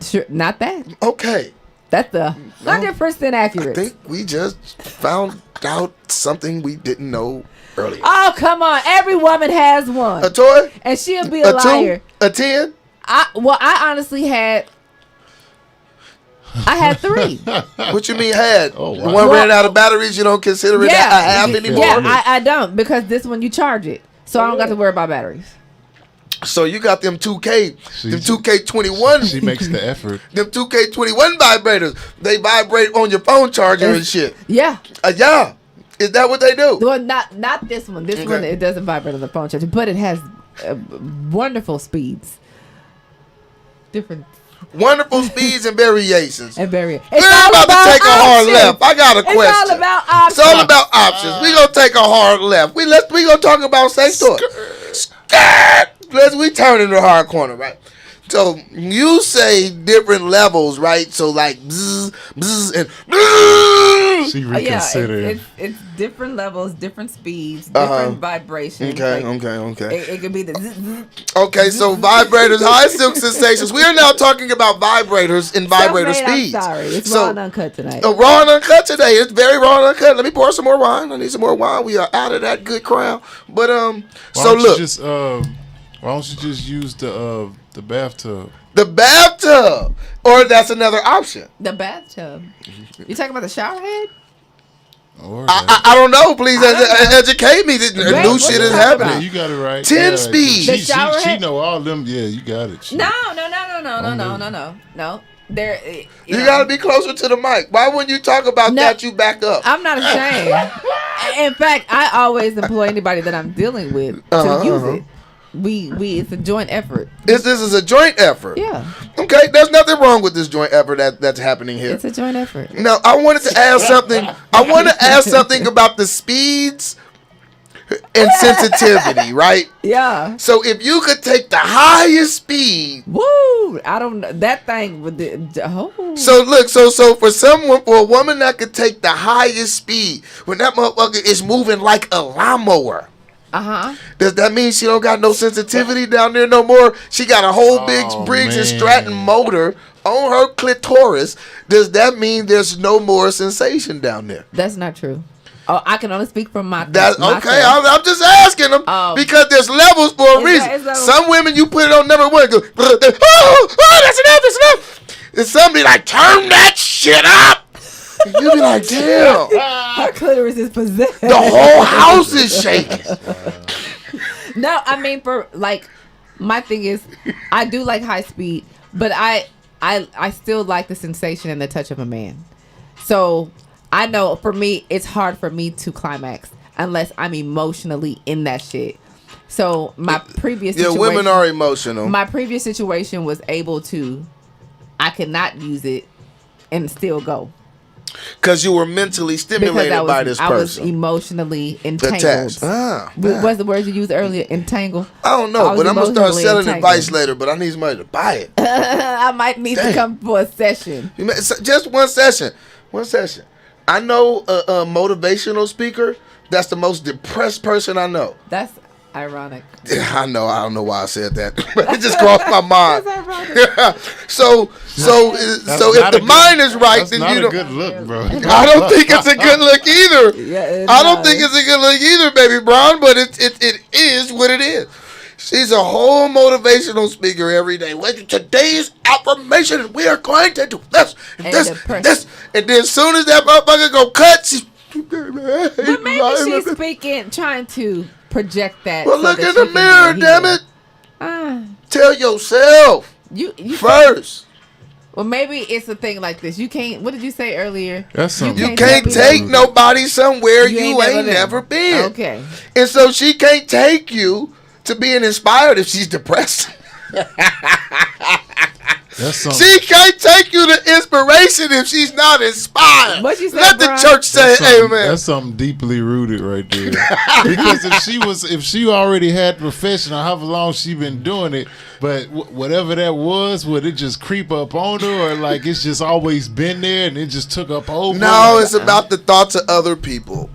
Sure, not that. Okay. That's the 100% I accurate. think we just found out something we didn't know earlier. Oh, come on. Every woman has one. A toy? And she'll be a A liar. 2? A 10? I honestly had 3. What you mean had? Oh, wow. One ran out of batteries, you don't consider it a half anymore? Yeah, I don't, because this one you charge it. So I don't got to worry about batteries. So you got them 2K, She- them 2K21, She makes the effort. them 2K21 vibrators. They vibrate on your phone charger and shit. Yeah. Yeah. Is that what they do? Well, not this one. This one, Okay. it doesn't vibrate on the phone charger, but it has wonderful speeds. Different Wonderful speeds and variations. and very. We're about to take a hard options. left. I got a question. It's all about options. It's all about options. We gonna take a hard left. We gonna talk about sex toys. Skirt. We turn in the hard corner, right? So you say different levels, right? So like bzz, bzz, and bzz. She Yeah, reconsidered. it's different levels, different speeds, different vibrations. Okay, Like, okay. It could be the zzz, zzz. Okay, so vibrators, high silk sensations. We are now talking about vibrators and vibrator Self-made, I'm speeds. sorry, it's So- raw and uncut tonight. Raw and uncut today. It's very raw and uncut. Let me pour some more wine. I need some more wine. We are out of that good crown. But Why so don't look, you just why don't you just use the bathtub? the bathtub, or that's another option. The bathtub. You talking about the shower head? I don't know. Please educate me. New what shit you is talking happening. about? You got it right. 10 speed. The She shower head? know all them. Yeah, you got it. No. There, You gotta be closer to the mic. Why wouldn't you talk about No. that? You back up. I'm not ashamed. In fact, I always employ anybody that I'm dealing with to use it. It's a joint effort. This is a joint effort. Yeah, Okay, there's nothing wrong with this joint effort that's happening here. it's a joint effort. Now, I wanted to ask something. I want to ask something about the speeds and sensitivity, right? Yeah. So, if you could take the highest speed. Woo! I don't know that thing with the. Oh. So look, so for a woman that could take the highest speed, when that motherfucker is moving like a lawnmower. Does that mean she don't got no sensitivity down there no more? She got a whole big Briggs and Stratton motor on her clitoris. Does that mean there's no more sensation down there? That's not true. Oh, I can only speak from my. That's myself. okay. I'm just asking them because there's levels for a reason. Some women you put it on number one, and go, oh, that's enough, that's enough. And somebody like turn that shit up. And you be like, damn. Her clitoris is possessed. The whole house is shaking. No, I mean my thing is, I do like high speed, but I still like the sensation and the touch of a man. So I know for me, it's hard for me to climax unless I'm emotionally in that shit. So my previous situation, women are emotional. My previous situation was able to, I could not use it and still go. Because you were mentally stimulated by this person. I was emotionally entangled. Attached. What's the word you used earlier? Entangled? I don't know, but I'm going to start selling entangled. advice later, but I need somebody to buy it. I might need to come for a session. Just one session. One session. I know a motivational speaker that's the most depressed person I know. That's ironic. I know. I don't know why I said that. It just crossed my mind. That's ironic. So if the mind is right, that's then not you a don't. good look, bro. I don't think it's a good look either. Yeah, I don't think it's a good look either, baby Brown. But it is what it is. She's a whole motivational speaker every day. Today's affirmation is we are going to do this and this and this. And then as soon as that motherfucker go cut, she. But maybe she's speaking, trying to project that. Well, so look that in the she can mirror, be damn healed. it. Tell yourself You first. Well, maybe it's a thing like this. You can't. What did you say earlier? That's something. You can't take nobody somewhere you ain't never been. Okay. And so she can't take you to being inspired if she's depressed. That's something. She can't take you to inspiration if she's not inspired. What you said, Let the Brian? church say amen. That's something deeply rooted right there. Because if she already had profession or however long she been doing it, but whatever that was, would it just creep up on her, or like it's just always been there and it just took up over? No, it's about the thoughts of other people.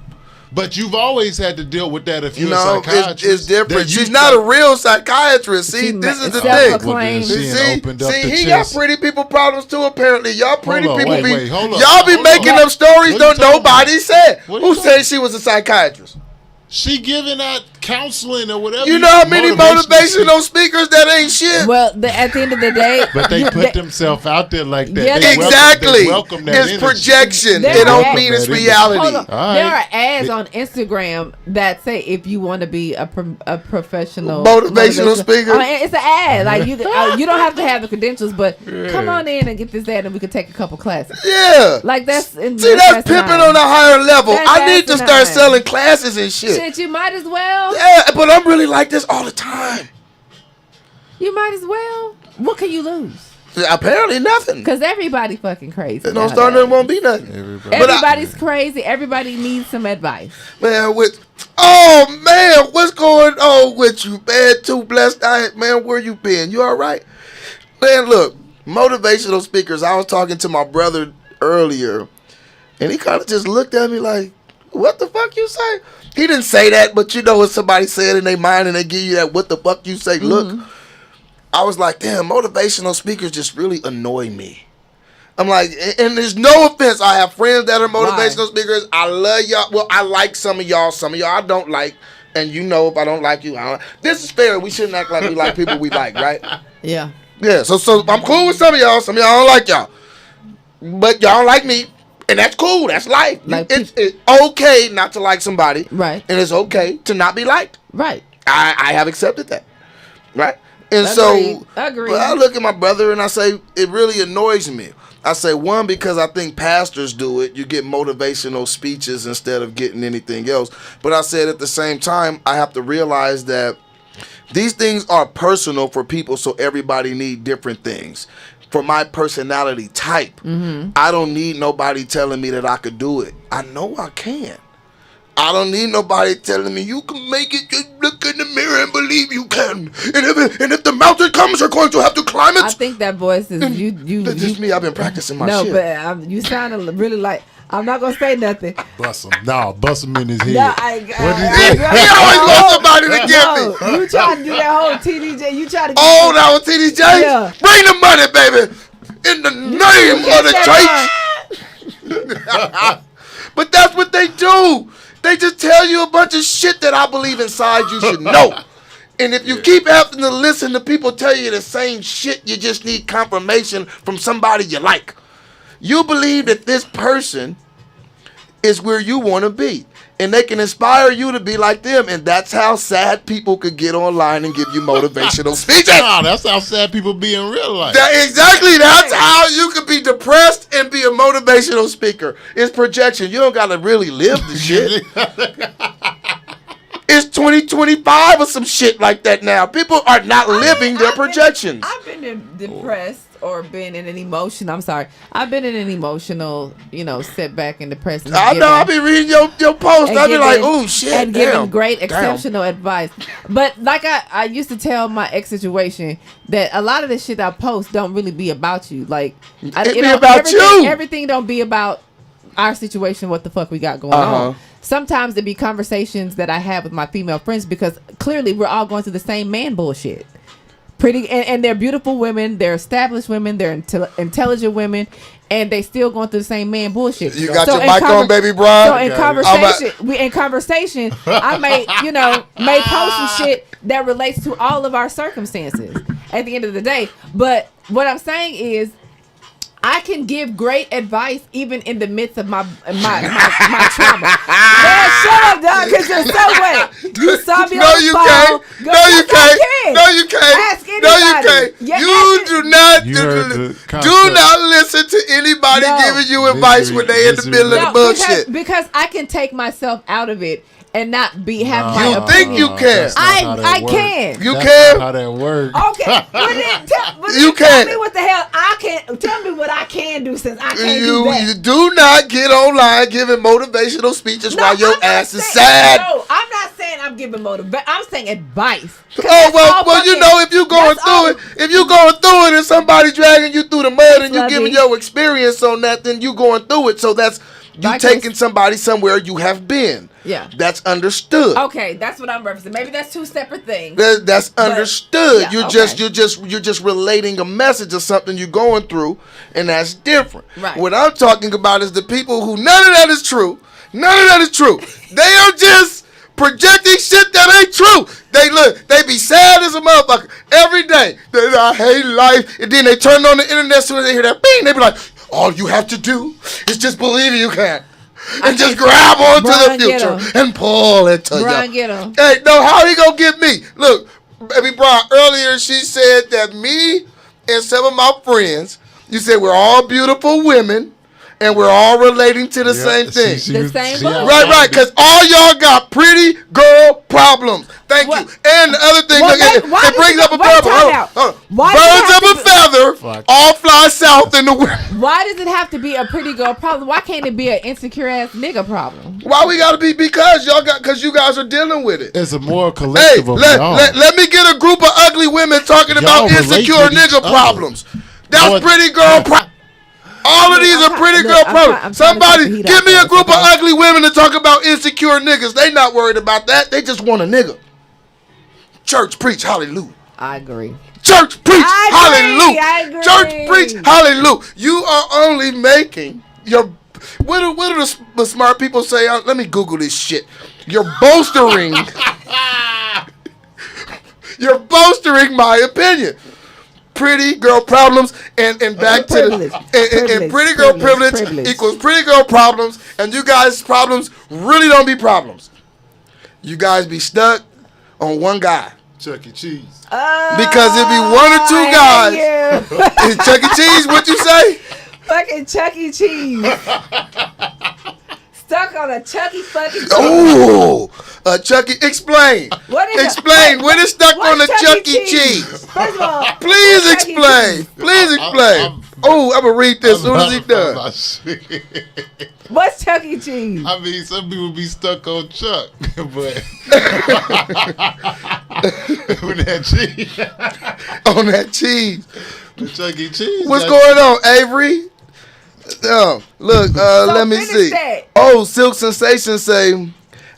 But you've always had to deal with that if you're a No, psychiatrist. it's different. That you She's not a real psychiatrist. See, this is the thing. self-proclaimed. She ain't opened up the He got chest. pretty people problems too. Apparently, y'all pretty Hold on, people wait, hold on, y'all be hold making on. up stories What don't you talking nobody about? said. What you Who talking said she was a psychiatrist? She giving out counseling or whatever. You know how many motivational speakers that ain't shit. Well, at the end of the day, But they put themselves out there like that. Yeah, They Exactly. They welcome that It's energy. projection. There It don't are- mean it's Hold reality. hold on. All There right. are ads on Instagram that say if you want to be a professional Motivational speaker. I mean, it's an ad. Like you don't have to have the credentials, but come on in and get this ad, and we can take a couple classes. Yeah. Like that's See, that's pimping on a higher level. That's I need to start asinine. selling classes and shit. Shit, you might as well. Yeah, but I'm really like this all the time. You might as well. What can you lose? Apparently nothing. Because everybody fucking crazy. It don't start, there won't be nothing. Everybody's crazy. Everybody needs some advice. Man, what's going on with you, man? Too blessed. Man, where you been? You all right? Man, look, motivational speakers. I was talking to my brother earlier, and he kind of just looked at me like, what the fuck you say? He didn't say that, but you know what somebody said in their mind, and they give you that what the fuck you say look. I was like, damn, motivational speakers just really annoy me. I'm like, and there's no offense. I have friends that are motivational speakers. I love y'all. Well, I like some of y'all. Some of y'all I don't like. And you know if I don't like you, this is fair. We shouldn't act like we like people we like, right? Yeah. Yeah, so I'm cool with some of y'all. Some of y'all don't like y'all. But y'all don't like me. And that's cool. That's life. Like It's okay not to like somebody. Right. And it's okay to not be liked. Right. I have accepted that. Right. And Agreed. I look at my brother and I say, it really annoys me. I say, one, because I think pastors do it. You get motivational speeches instead of getting anything else. But I said at the same time, I have to realize that these things are personal for people, so everybody need different things. For my personality type, I don't need nobody telling me that I could do it. I know I can. I don't need nobody telling me you can make it. Just look in the mirror and believe you can. And if the mountain comes, you're going to have to climb it. I think that voice is you. That's just me. I've been practicing my shit. No, but you sounded really like. I'm not gonna say nothing. Bust him. No, bust him in his head. No, What did he say? He always wants somebody to get me. You trying to do that whole TDJ? You trying to? Oh, that was TD Jakes? Yeah. Bring the money, baby. In the name of the church. But that's what they do. They just tell you a bunch of shit that I believe inside you should know. And if you keep having to listen to people tell you the same shit, you just need confirmation from somebody you like. You believe that this person is where you want to be. And they can inspire you to be like them. And that's how sad people could get online and give you motivational speeches. Nah, that's how sad people be in real life. Exactly. That's how you could be depressed and be a motivational speaker. It's projection. You don't got to really live the shit. It's 2025 or some shit like that now. People are not living their projections. I've been depressed or been in an emotion. I'm sorry. I've been in an emotional, setback and depression. I know. I be reading your post. I be like, oh shit. And giving great, exceptional advice. But like I used to tell my ex situation that a lot of the shit I post don't really be about you. Like it be about you. Everything don't be about our situation. What the fuck we got going on? Sometimes it be conversations that I have with my female friends because clearly we're all going through the same man bullshit. And they're beautiful women, they're established women, they're intelligent women, and they still going through the same man bullshit. You got your mic on, baby, Brian? So in conversation, I may post some shit that relates to all of our circumstances at the end of the day. But what I'm saying is, I can give great advice even in the midst of my trauma. Man, shut up, dog, because you're so wet. You saw me on the phone. No, you can't. No, you can't. Ask anybody. You do not listen to anybody giving you advice when they in the middle of the bullshit. Because I can take myself out of it and not be have my You opinion. think you can? I can. You That's can? not how that works. Okay, but You tell can. me what the hell I can. Tell me what I can do since I can't do that. You do not get online giving motivational speeches while your I'm not ass is saying- sad. No, I'm not saying I'm giving motivation. I'm saying advice. Oh well, if you going through it, and somebody dragging you through the mud and you giving your experience on that, then you going through it. So that's you taking somebody somewhere you have been. Yeah, that's understood. Okay, that's what I'm referencing. Maybe that's two separate things. That's understood. Yeah, You're just relating a message of something you're going through, and that's different. Right. What I'm talking about is the people who none of that is true. None of that is true. They are just projecting shit that ain't true. They be sad as a motherfucker every day. I hate life, and then they turn on the internet as soon as they hear that bing, they be like, all you have to do is just believe you can. And just grab onto the future and pull it to Brian, you. get him. Hey, no, how he gonna get me? Look, baby Brian, earlier she said that me and some of my friends, you said we're all beautiful women and we're all relating to the same thing. Right, because all y'all got pretty girl problems. Thank you. And the other thing, it brings up a problem. Birds of a feather all fly south in the wind. Why does it have to be a pretty girl problem? Why can't it be an insecure ass nigga problem? Why we gotta be? Because you guys are dealing with it. It's a more collective of y'all. Let me get a group of ugly women talking about insecure nigga problems. That's pretty girl problems. All of these are pretty girl problems. Somebody give me a group of ugly women to talk about insecure niggas. They not worried about that. They just want a nigga. Church preach hallelujah. I agree. Church preach hallelujah. I agree. Church preach hallelujah. You are only making your. What do the smart people say? Let me Google this shit. You're bolstering. You're bolstering my opinion. pretty girl problems and back to Privilege. the and pretty girl privilege equals pretty girl problems, and you guys' problems really don't be problems. You guys be stuck on one guy. Chuck E. Cheese. Because it be one or two guys. Chuck E. Cheese, what you say? Fucking Chuck E. Cheese. Stuck on a Chucky fucking Cheese. Ooh, Chuck E. Explain. What is explain. When it's stuck on a what's Chuck E. Cheese. First of all, Please what's Chuck E. explain. Cheese? Please explain. Oh, I'm going to read this as soon as he done. What's Chuck E. Cheese? I mean, some people be stuck on Chuck, but with that cheese. On that cheese. The Chuck E. Cheese. What's going on, Avery? Look, let me finish see. that. Oh, Silk Sensation say,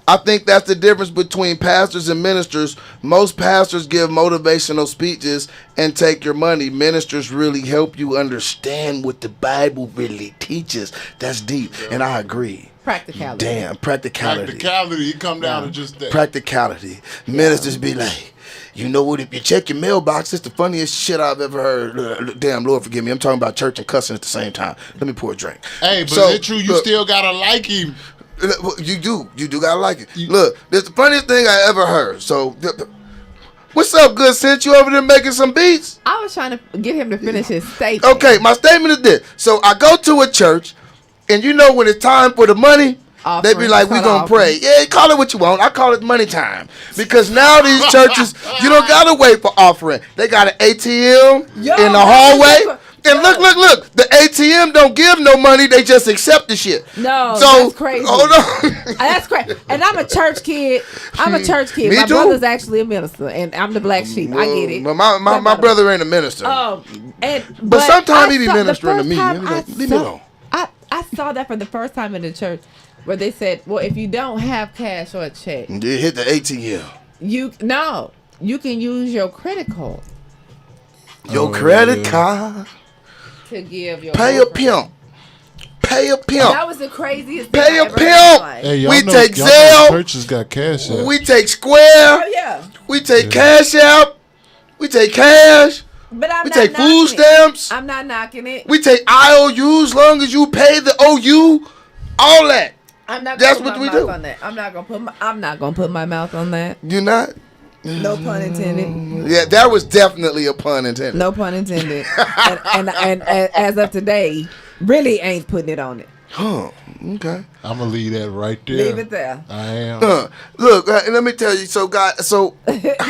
I think that's the difference between pastors and ministers. Most pastors give motivational speeches and take your money. Ministers really help you understand what the Bible really teaches. That's deep, and I agree. Practicality. Damn, practicality. Practicality, it come down to just that. Practicality. Ministers be like, you know what, if you check your mailbox, it's the funniest shit I've ever heard. Damn, Lord forgive me. I'm talking about church and cussing at the same time. Let me pour a drink. Hey, but So, is it true you look, still gotta like him? You do gotta like it. Look, this the funniest thing I ever heard. So, what's up, good sense? You over there making some beats? I was trying to get him to finish his statement. Okay, my statement is this. So I go to a church, and you know when it's time for the money, they be Offering, like, we cut gonna off. pray. Yeah, call it what you want. I call it money time. Because now these churches, you don't gotta wait for offering. They got an ATM Yo, in the hallway. And look, the ATM don't give no money, they just accept the shit. No, So, that's crazy. hold on. That's crazy. And I'm a church kid. Me My too. brother's actually a minister, and I'm the black sheep. I get it. But my brother ain't a minister. But sometimes he be I saw- the ministering to first me. time Leave me alone. I saw that for the first time in the church, where they said, "Well, if you don't have cash or a check, They hit the ATM. you can use your credit card Your credit card. to give your Pay a offering." pimp. Pay a That pimp. was the craziest thing Pay I a ever pimp. heard in my life. Hey, y'all We know, take y'all know Zelle. churches got cash out. We take Square. Oh yeah, We take Cash Out. We take cash. but I'm We not take food knocking it. stamps. I'm not knocking it. We take IOUs long as you pay the OU. All that. I'm not. That's gonna what put we my mouth do. on that. I'm not gonna put my mouth on that. You not? No pun intended. Yeah, that was definitely a pun intended. No pun intended. and as of today, really ain't putting it on it. Huh. Okay. I'm gonna leave that right there. Leave it there. I am. Look, let me tell you. So, guys, so Shut it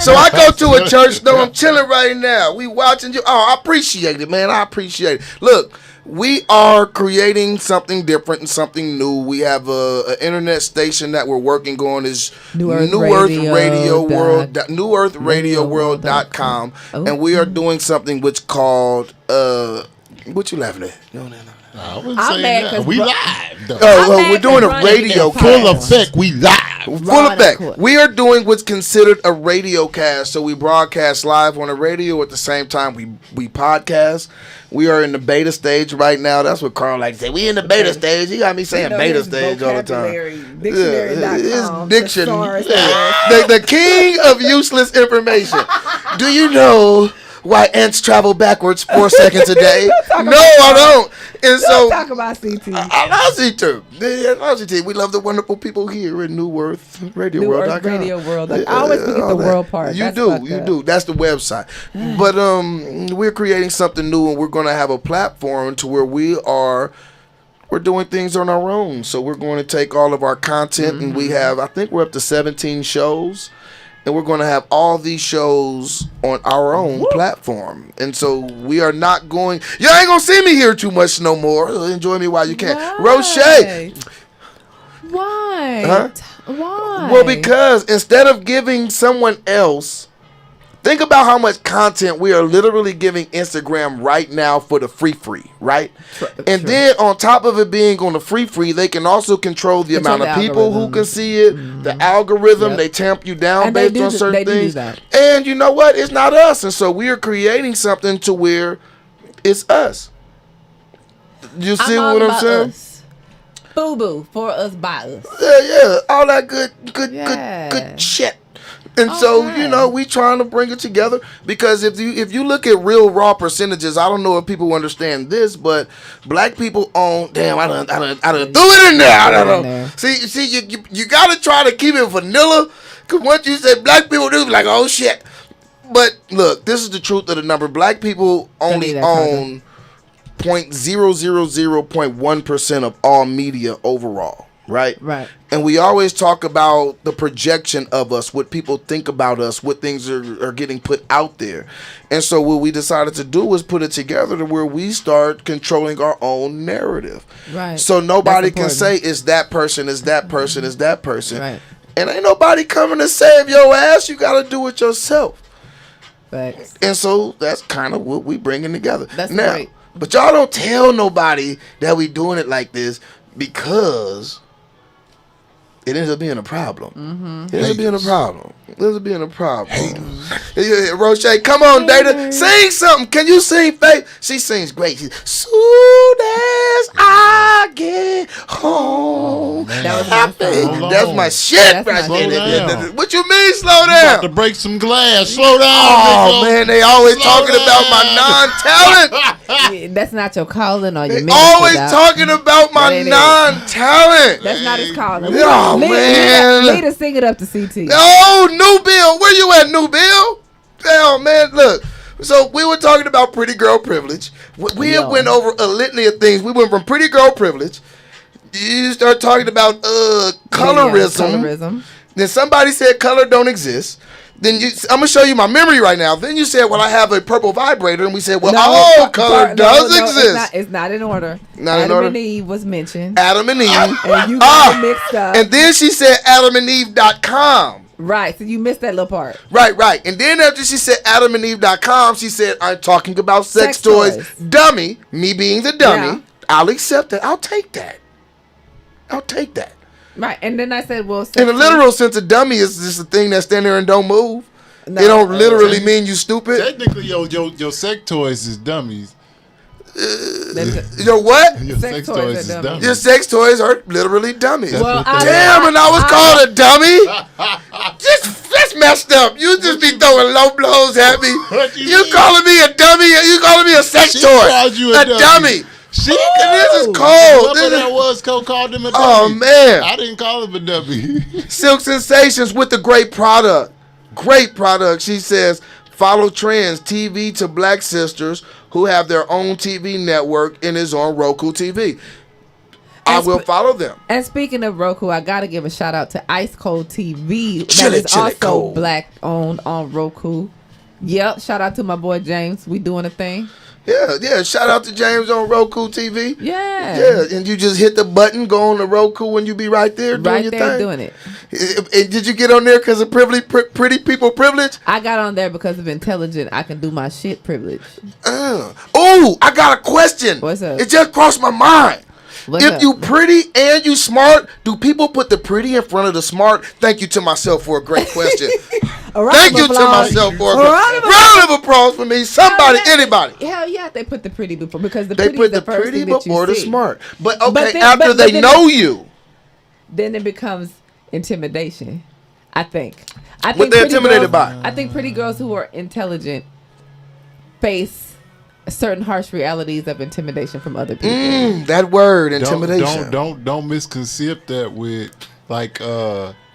So up. I go to a church. No, I'm chilling right now. We watching you. Oh, I appreciate it, man. I appreciate it. Look, we are creating something different and something new. We have a internet station that we're working on. Is New Earth Radio World, newearthradioworld.com, Oh. and we are doing something which called what you laughing at? No. I wouldn't I'm say mad that. 'cause We bro- live though. Oh, mad we're doing a 'cause radio Ronnie Full cast. effect, we live. Full Ron effect. Court. We are doing what's considered a radio cast. So we broadcast live on the radio at the same time we podcast. We are in the beta stage right now. That's what Carl likes to say. We in the beta stage. He got me saying You know beta his stage all the time. vocabulary, Dictionary.com. His diction. thesaurus. The king of useless information. Do you know why ants travel backwards 4 seconds a day? No, I don't. And so Don't talk about CT. I love CT. Yeah, I love CT. We love the wonderful people here in New Earth Radio New World. Earth Radio World. I always forget the world part. You That's do, fucked you up. do. That's the website. But we're creating something new, and we're going to have a platform to where we're doing things on our own. So we're going to take all of our content, and we have, I think we're up to 17 shows. And we're going to have all these shows on our own platform. And so we are not going... You ain't going to see me here too much no more. Enjoy me while you can. Why? Roche. Why? Huh? Why? Well, because instead of giving someone else... Think about how much content we are literally giving Instagram right now for the free, right? And then on top of it being on the free, they can also control the Control amount of the people who algorithm. can see it, the algorithm, Yep. they tamp you down And they based do on th- certain they do do things. that. And you know what? It's not us. And so we are creating something to where it's us. You see I'm all what I'm about saying? us. Boo boo for us by us. Yeah, all that good Yeah. good shit. And so, you know, we trying to bring it together because if you look at real raw percentages, I don't know if people understand this, but black people own. Damn, I done threw it in there. I don't know. See, you got to try to keep it vanilla because once you say black people, do be like, oh shit. But look, this is the truth of the number. Black people only own 0.000.1% of all media overall. Right. And we always talk about the projection of us, what people think about us, what things are getting put out there. And so what we decided to do was put it together to where we start controlling our own narrative. Right. So nobody can say it's that person, it's that person, it's that person. Right. And ain't nobody coming to save your ass. You got to do it yourself. Facts. And so that's kind of what we bringing together. That's now, great. But y'all don't tell nobody that we doing it like this because it ends up being a problem. It ends up being a problem. It ends up being a problem. Roche, come on, Data. Sing something. Can you sing, Faith? She sings great. Soon as I get home. That's my shit right there. What you mean, slow down? About to break some glass. Slow down. Oh, man, they always talking about my non-talent. That's not your calling or your ministry. Always talking about my non-talent. That's not his calling. Oh, man. Later sing it up to CT. Oh, New Bill. Where you at, New Bill? Oh, man, look. So we were talking about pretty girl privilege. We went over a litany of things. We went from pretty girl privilege. You start talking about colorism. Then somebody said color don't exist. Then I'm going to show you my memory right now. Then you said, well, I have a purple vibrator. And we said, well, color does exist. It's not in order. Adam and Eve was mentioned. Adam and Eve. And you got it mixed up. And then she said adamandeve.com. Right. So you missed that little part. Right. And then after she said adamandeve.com, she said, I'm talking about sex toys. Dummy. Me being the dummy. Yeah. I'll accept that. I'll take that. Right, and then I said, well, in a literal sense, a dummy is just a thing that stand there and don't move. No, it don't literally mean you stupid. Technically, your sex toys is dummies. Your what? Your sex toys is dummies. Your sex toys are literally dummies. Well, damn, and I was called a dummy? That's messed up. You just be throwing low blows at me. You calling me a dummy? You calling me a sex toy? A dummy. This is cold. That was called him a dummy. Oh, man. I didn't call him a dummy. Silk Sensations with the great product. Great product. She says, follow trends. TV to black sisters who have their own TV network and is on Roku TV. I will follow them. And speaking of Roku, I got to give a shout out to Ice Cold TV. That is also black owned on Roku. Yep. Shout out to my boy James. We doing a thing. Yeah. Shout out to James on Roku TV. Yeah. And you just hit the button, go on the Roku, and you be right there doing your thing. Doing it. And did you get on there because of pretty people privilege? I got on there because of intelligent. I can do my shit privilege. Oh, I got a question. What's up? It just crossed my mind. If you pretty and you smart, do people put the pretty in front of the smart? Thank you to myself for a great question. Thank you to myself for a round of applause for me. Somebody, anybody. Hell yeah, they put the pretty before because they put the pretty before the smart. But okay, after they know you, then it becomes intimidation. I think what they're intimidated by. I think pretty girls who are intelligent face certain harsh realities of intimidation from other people. That word, intimidation. Don't misconceive that with like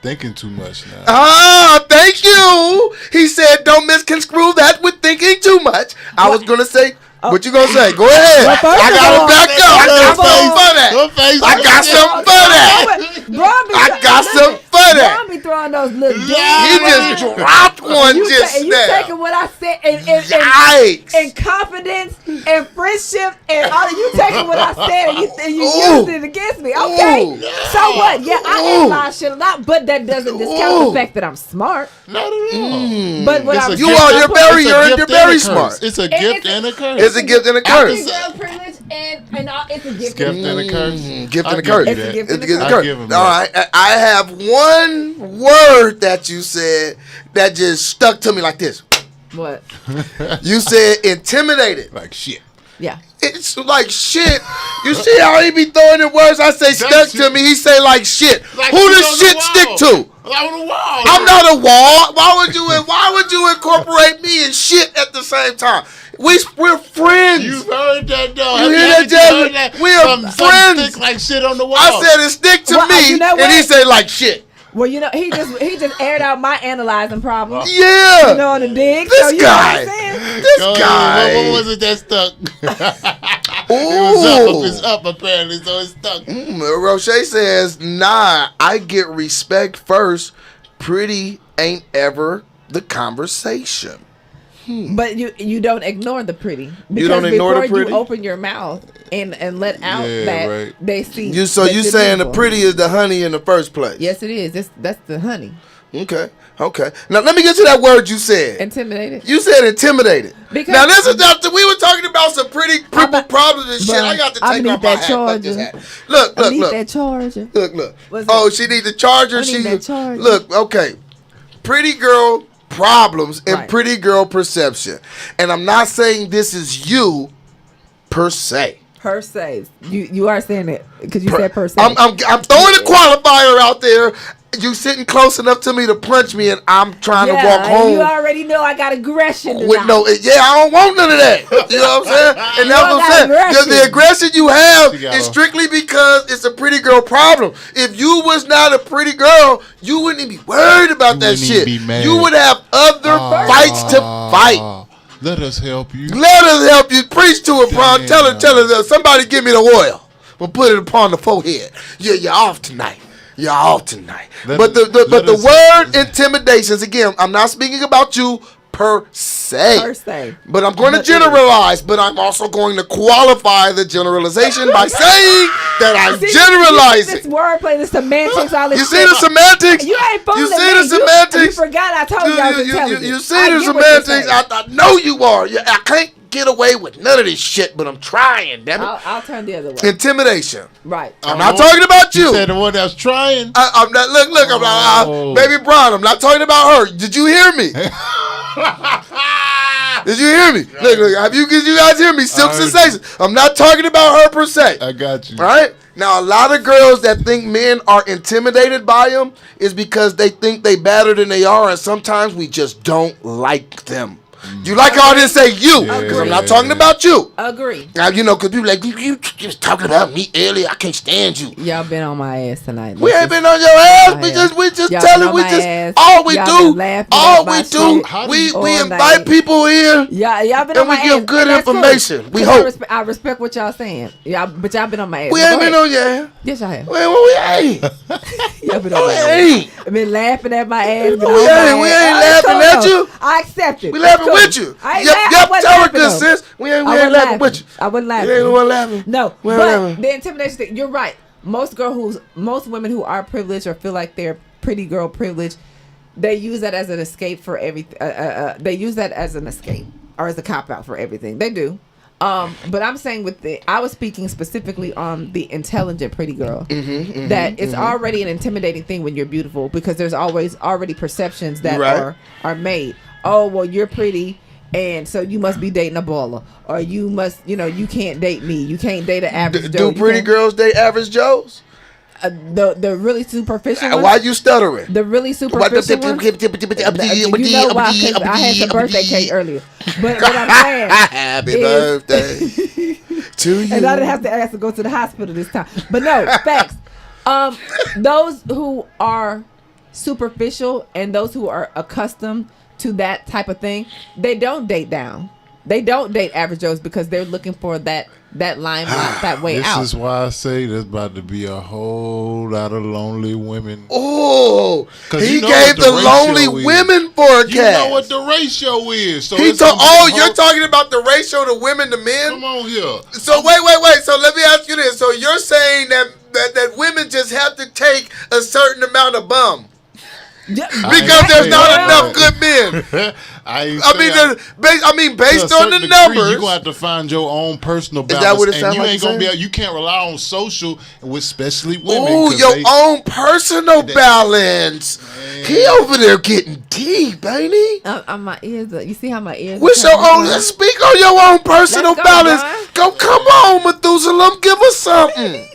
thinking too much now. Thank you. He said don't misconstrue that with thinking too much. I was gonna say what you gonna say? Go ahead. I gotta back up. I got something for that. I got something for that. I got something for that. Bron be throwing those little He just dropped one just now. You taking what I said in confidence and friendship and all. You taking what I said and you used it against me. Okay. So what? Yeah, I analyze shit a lot, but that doesn't discount the fact that I'm smart. Not at all. But what you're very smart. It's a gift and a curse. It's a gift and a curse. Girl privilege and it's a gift and a curse. Gift and a curse. It's a gift and a curse. All right. I have one word that you said that just stuck to me like this. What? You said intimidated. Like shit. Yeah. It's like shit. You see how he be throwing in words? I say stuck to me. He say like shit. Like who does shit stick to? On the wall. I'm not a wall. Why would you incorporate me and shit at the same time? We're friends. You've heard that though. You hear that, Jasmine? We are friends. Stick like shit on the wall. I said it stick to me, you know and he what? said like shit. Well, you know, he just aired out my analyzing problem. Yeah. You know, on the dig. This so you guy. know what I'm saying? This Go guy. ahead. What was it that stuck? Ooh. It's up apparently, so it's stuck. Roche says, nah, I get respect first. Pretty ain't ever the conversation. But you don't ignore the pretty. Because You don't ignore the before pretty? you open your mouth and let out that right. they see. You saying the beautiful. pretty is the honey in the first place? Yes, it is. That's the honey. Okay. Now let me get to that word you said. Intimidated. You said intimidated. Because- Now this is not. We were talking about some pretty people problems and shit. Bruh, I got to I take need off my that hat. Fuck this charger. hat. Look. I need that charger. Look. What's Oh, that? she needs the charger. I need that charger. Look. Okay. Pretty girl problems and Right. pretty girl perception. And I'm not saying this is you per se. Per se. You are saying it because you said per se. I'm throwing a qualifier out there. You sitting close enough to me to punch me, and I'm trying to walk home. You already know I got aggression tonight. With I don't want none of that. You know what I'm saying? And that's what I'm saying. The aggression you have is strictly because it's a pretty girl problem. If you was not a pretty girl, you wouldn't even be worried about that shit. You would have other fights to fight. Let us help you. Let us help you. Preach to it, bro. Tell her, somebody give me the oil. We'll put it upon the forehead. Yeah, you're off tonight. You're off tonight. But the word intimidations, again, I'm not speaking about you per se. But I'm going to generalize, but I'm also going to qualify the generalization by saying that I'm generalizing. This wordplay, the semantics, all this You see the semantics? You ain't fooling You see me. the semantics? You forgot I told you I was intelligent. You see the semantics? I know you are. I can't get away with none of this shit, but I'm trying, damn it. I'll turn the other way. Intimidation. Right. I'm not talking about you. You said the one that's trying. I'm not. Look. I'm not. Baby Brian, I'm not talking about her. Did you hear me? Did you hear me? Look. Did you guys hear me? Silk Sensation. I'm not talking about her per se. I got you. All right? Now, a lot of girls that think men are intimidated by them is because they think they better than they are, and sometimes we just don't like them. You like how I didn't say you, because I'm not talking about you. Agree. Now, because people like, you just talking about me earlier. I can't stand you. Y'all been on my ass tonight. We ain't been on your ass. We just telling. All we do. We invite people in. Y'all been on my ass. And we give good information. Cool. We hope. I respect what y'all saying. But y'all been on my ass. We ain't been on your ass. Yes, y'all have. We ain't. Y'all been on my ass. I've been laughing at my ass. We ain't laughing at you. I accept it. We laughing with you. Yep, tell her good sis. We ain't laughing with you. I wasn't laughing. You ain't the one laughing. No, but the intimidation thing, you're right. Most women who are privileged or feel like they're pretty girl privileged, they use that as an escape for everything. They use that as an escape or as a cop out for everything. They do. But I'm saying I was speaking specifically on the intelligent pretty girl. That it's already an intimidating thing when you're beautiful because there's already perceptions that are made. Oh, well, you're pretty, and so you must be dating a baller, or you must, you can't date me. You can't date an average Joe. Do pretty girls date average Joes? The really superficial ones. Why you stuttering? The really superficial ones. You know why? Because I had some birthday cake earlier. But what I'm saying Happy birthday to you. And I didn't have to go to the hospital this time. But no, facts. Those who are superficial and those who are accustomed to that type of thing, they don't date down. They don't date average Joes because they're looking for that limelight, that way out. This is why I say there's about to be a whole lot of lonely women. Oh, he gave the lonely women You forecast. know what the ratio is. So You're talking about the ratio to women to men? Come on here. So wait. So let me ask you this. So you're saying that women just have to take a certain amount of bum? Because there's not enough good men. Based on the numbers, you're gonna have to find your own personal balance. Is that what it sounds and you like ain't gonna be. You can't rely on social, with especially women. Ooh, your own personal balance. Man. He over there getting deep, ain't he? My ears. You see how my ears? What's your own? Speak on your own personal balance. Brian. Come on, Methuselah, give us something.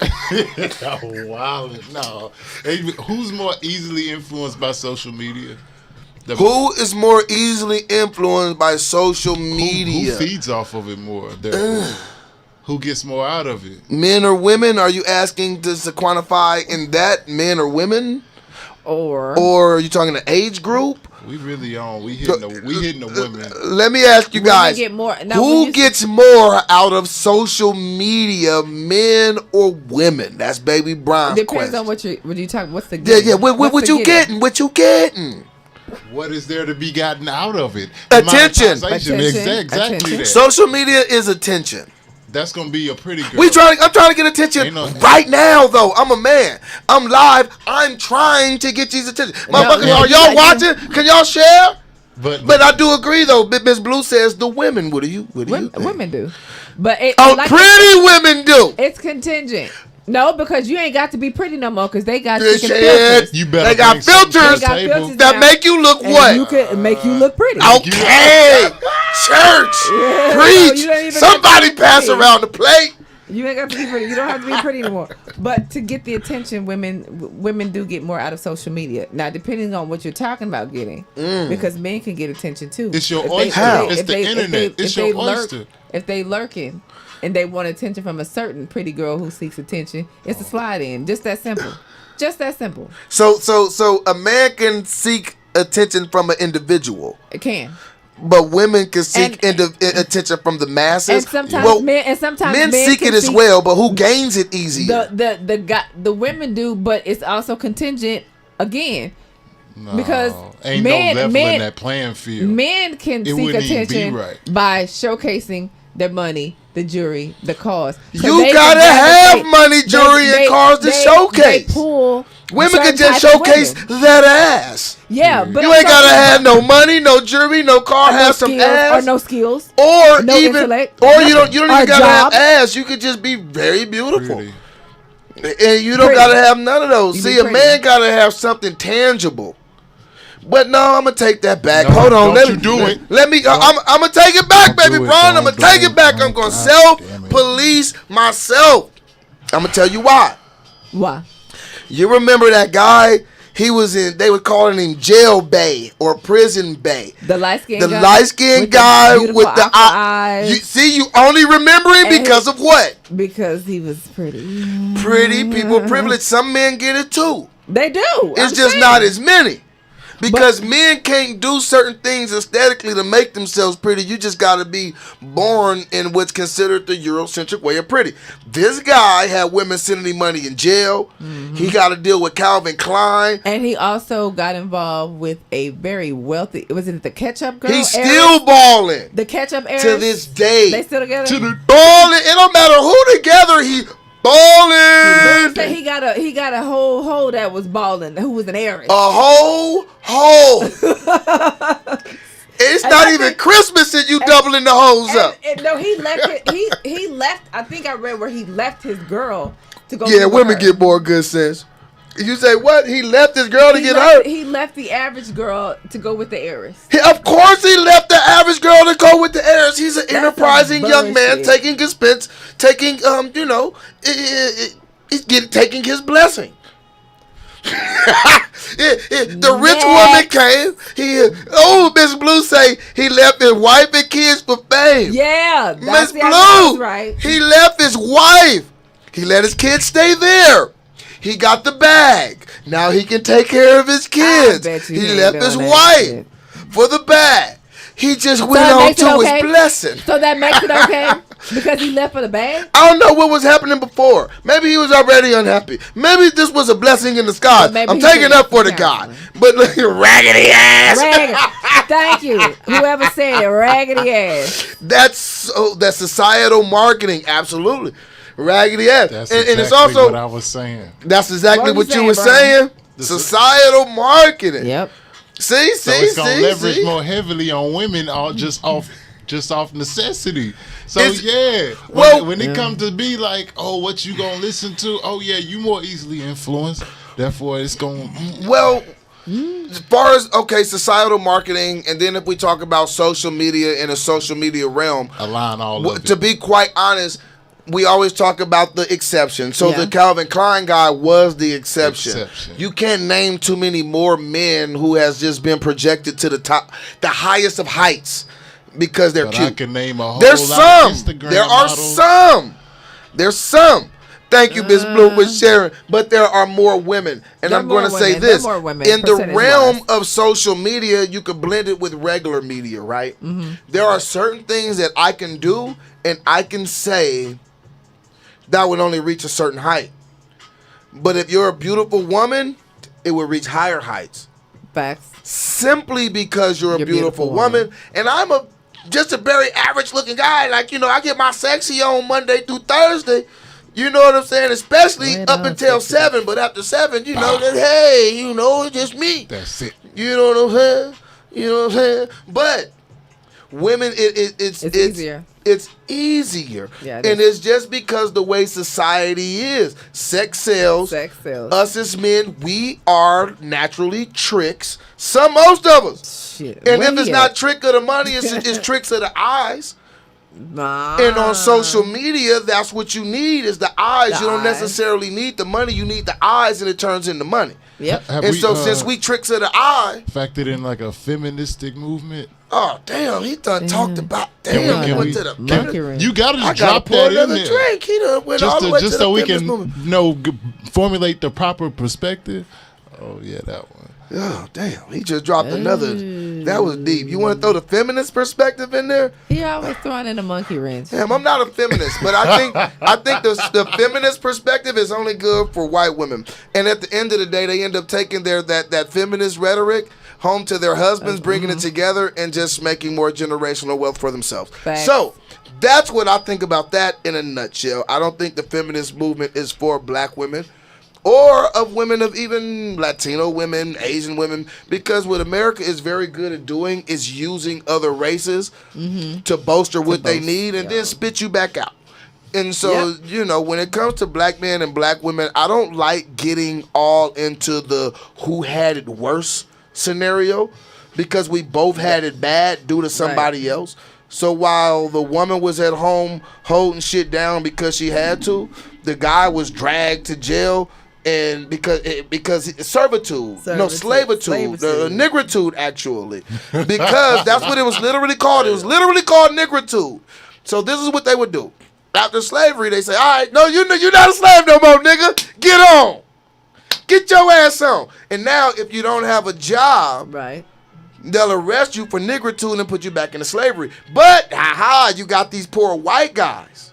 Oh, wow. No. Hey, who's more easily influenced by social media? Who is more easily influenced by social media? Who feeds off of it more? Who gets more out of it? Men or women? Are you asking to quantify in that men or women? Or are you talking the age group? We really on. We hitting the women. Let me ask you guys. Get more. Who gets more out of social media, men or women? That's Baby Brian's Depends question. on what you talking. What's the Yeah. What you getting? What you getting? What is there to be gotten out of it? Attention. Exactly that. Social media is attention. That's gonna be a pretty girl. I'm trying to get attention right now, though. I'm a man. I'm live. I'm trying to get these attention. Motherfuckers, are y'all watching? Can y'all share? But I do agree, though. Miss Blue says the women. What do you think? Women do, but pretty women do. It's contingent. No, because you ain't got to be pretty no more. Because they got Shit. filters. You better they got filters that make you look what? You can make you look pretty. Okay, church, preach. Somebody pass around the plate. You ain't got to be pretty. You don't have to be pretty anymore. But to get the attention, women do get more out of social media. Now, depending on what you're talking about getting, because men can get attention too. It's your oyster. It's the internet. It's your oyster. If they lurking and they want attention from a certain pretty girl who seeks attention, it's a slide in. Just that simple. Just that simple. So a man can seek attention from an individual. It can. But women can seek attention from the masses. And sometimes men seek it as well, but who gains it easier? The women do, but it's also contingent again. No, because ain't no level in that playing field. Men can seek attention by showcasing their money, the jewelry, the cars. You gotta have money, jewelry, and cars to showcase. Women can just showcase that ass. Yeah, but you ain't gotta have no money, no jewelry, no car. Have some ass or no skills, or no even, intellect, or you don't even gotta have ass. You could just be very beautiful, and you don't gotta have none of those. See, a man gotta have something tangible. But no, I'm gonna take that back. No, hold on, let me. I'm gonna take it back, baby Brian. I'm gonna take it back. I'm gonna self-police myself. I'm gonna tell you why. Why? You remember that guy? He was in. They were calling him Jail Bay or Prison Bay. The light skinned guy with the eyes. You only remember him because of what? Because he was pretty. Pretty people privilege. Some men get it too. They do. It's just not as many. Because men can't do certain things aesthetically to make themselves pretty. You just got to be born in what's considered the Eurocentric way of pretty. This guy had women sending him money in jail. Mm-hmm. He got to deal with Calvin Klein. And he also got involved with a very wealthy, was it the Ketchup Girl? He's still balling. The Ketchup Heiress? To this day. They still together? Balling. It don't matter who together, he balling. He got a whole hoe that was balling, who was an heiress. A whole hoe. It's not even Christmas and you doubling the hoes up. No, he left. He left. I think I read where he left his girl to go. Yeah, women get more good sense. You say what? He left his girl to get hurt. He left the average girl to go with the heiress. Of course, he left the average girl to go with the heiress. He's an enterprising young man taking his taking taking his blessing. The rich woman came. Miss Blue say he left his wife and kids for fame. Yeah, Miss Blue, right. He left his wife. He let his kids stay there. He got the bag. Now he can take care of his kids. He left his wife for the bag. He just went on to his blessing. So that makes it okay? Because he left for the bag? I don't know what was happening before. Maybe he was already unhappy. Maybe this was a blessing in disguise. I'm taking up for the guy. But look, raggedy ass. Thank you. Whoever said it, raggedy ass. That's societal marketing. Absolutely. Raggedy ass. That's exactly it's also what I was saying. That's exactly what you were saying. Societal marketing. Yep. So it's gonna leverage more heavily on women, just off necessity. So when it comes to be like, oh, what you gonna listen to? Oh yeah, you more easily influenced. Therefore, it's going. Well, as far as societal marketing, and then if we talk about social media in a social media realm, align all of it. To be quite honest, we always talk about the exception. So Yeah. the Calvin Klein guy was the exception. Exception. You can't name too many more men who has just been projected to the top, the highest of heights, because they're But cute. I can name a whole There's lot of some. Instagram There are models. some. There's some. Thank you, Miss Blue, for sharing. But there are more women. And There I'm are going to more say women. There are this. more women, In the percentage-wise. realm of social media, you can blend it with regular media, right? Mm-hmm. There are certain things that I can do and I can say that would only reach a certain height. But if you're a beautiful woman, it will reach higher heights. Facts. Simply because you're a beautiful woman. And I'm just a very average looking guy. Like, I get my sexy on Monday through Thursday. You know what I'm saying? Especially Right up on, until sexy. 7. But after 7, that, hey, it's just me. That's it. You know what I'm saying? You know what I'm saying? But women, it's easier. It's easier. Yeah, it and is. it's just because the way society is. Sex sells. Sex sells. Us as men, we are naturally tricks. Most of us. Shit. And Where if it's he not at? trick of the money, it's tricks of the eyes. Nah. And on social media, that's what you need is the eyes. The You don't eyes. necessarily need the money. You need the eyes, and it turns into money. Yep. Have And we, so since we tricks of the eye, factored in like a feministic movement, oh damn, he done talked about Can we- damn. He can went we- to the Monkey ring. you gotta I just gotta drop pour that in another there. drink. He done went all the way to Just the so we feminist can movement. formulate the proper perspective. Oh yeah, that one. Oh damn, he just dropped another. That was deep. You want to throw the feminist perspective in there? He always throwing in a monkey wrench. Damn, I'm not a feminist, but I think the feminist perspective is only good for white women. And at the end of the day, they end up taking that feminist rhetoric home to their husbands, bringing it together, and just making more generational wealth for themselves. Facts. So that's what I think about that in a nutshell. I don't think the feminist movement is for black women or of women, of even Latino women, Asian women, because what America is very good at doing is using other races to bolster what they need and then spit you back out. And so, when it comes to black men and black women, I don't like getting all into the who had it worse scenario, because we both had it bad due to somebody else. So while the woman was at home holding shit down because she had to, the guy was dragged to jail. And because servitude, slavitude, nigritude, actually, because that's what it was literally called. It was literally called nigritude. So this is what they would do after slavery. They say, "All right, no, you're not a slave no more, nigga. Get on, get your ass on." And now, if you don't have a job, Right. they'll arrest you for nigritude and put you back into slavery. But you got these poor white guys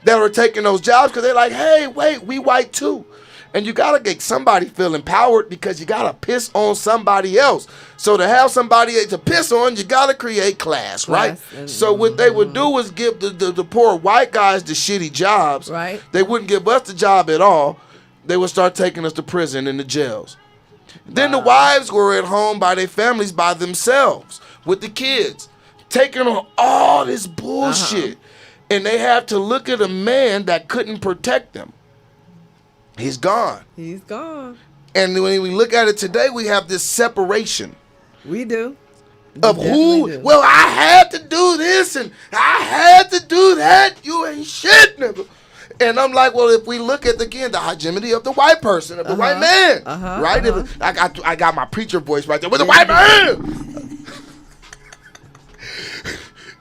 that are taking those jobs because they're like, hey, wait, we white too. And you got to get somebody feel empowered because you got to piss on somebody else. So to have somebody to piss on, you got to create class, right? So what they would do is give the poor white guys the shitty jobs. Right. They wouldn't give us the job at all. They would start taking us to prison and the jails. Then the wives were at home by their families by themselves with the kids, taking on all this bullshit. And they have to look at a man that couldn't protect them. He's gone. He's gone. And when we look at it today, we have this separation We do. of We who, definitely do. well, I had to do this and I had to do that. You ain't shit, nigga. And I'm like, well, if we look at, again, the hegemony of the white person, of the white man, right? If, I got my preacher voice right there. With the white man!